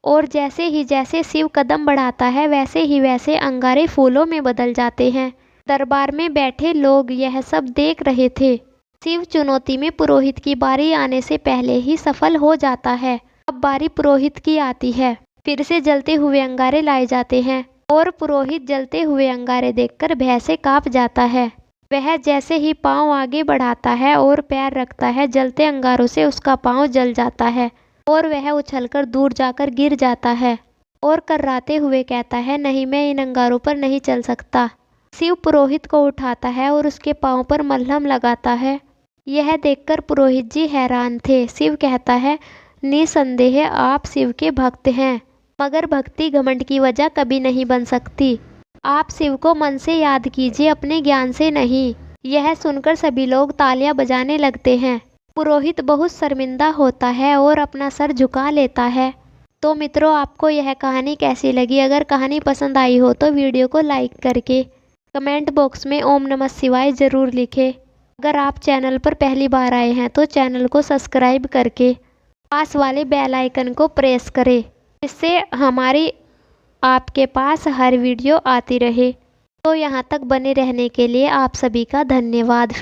और जैसे शिव कदम बढ़ाता है वैसे ही वैसे अंगारे फूलों में बदल जाते हैं। दरबार में बैठे लोग यह सब देख रहे थे। शिव चुनौती में पुरोहित की बारी आने से पहले ही सफल हो जाता है। अब बारी पुरोहित की आती है। फिर से जलते हुए अंगारे लाए जाते हैं और पुरोहित जलते हुए अंगारे देखकर भय से कांप जाता है। वह जैसे ही पांव आगे बढ़ाता है और पैर रखता है जलते अंगारों से उसका पांव जल जाता है और वह उछलकर दूर जाकर गिर जाता है और कर्राते हुए कहता है नहीं मैं इन अंगारों पर नहीं चल सकता। शिव पुरोहित को उठाता है और उसके पांव पर मलहम लगाता है। यह देखकर पुरोहित जी हैरान थे। शिव कहता है निसंदेह आप शिव के भक्त हैं, मगर भक्ति घमंड की वजह कभी नहीं बन सकती। आप शिव को मन से याद कीजिए, अपने ज्ञान से नहीं। यह सुनकर सभी लोग तालियां बजाने लगते हैं। पुरोहित बहुत शर्मिंदा होता है और अपना सर झुका लेता है। तो मित्रों आपको यह कहानी कैसी लगी? अगर कहानी पसंद आई हो तो वीडियो को लाइक करके कमेंट बॉक्स में ओम नमः शिवाय ज़रूर लिखें। अगर आप चैनल पर पहली बार आए हैं तो चैनल को सब्सक्राइब करके पास वाले बेल आइकन को प्रेस करें, जिससे हमारी आपके पास हर वीडियो आती रहे। तो यहाँ तक बने रहने के लिए आप सभी का धन्यवाद।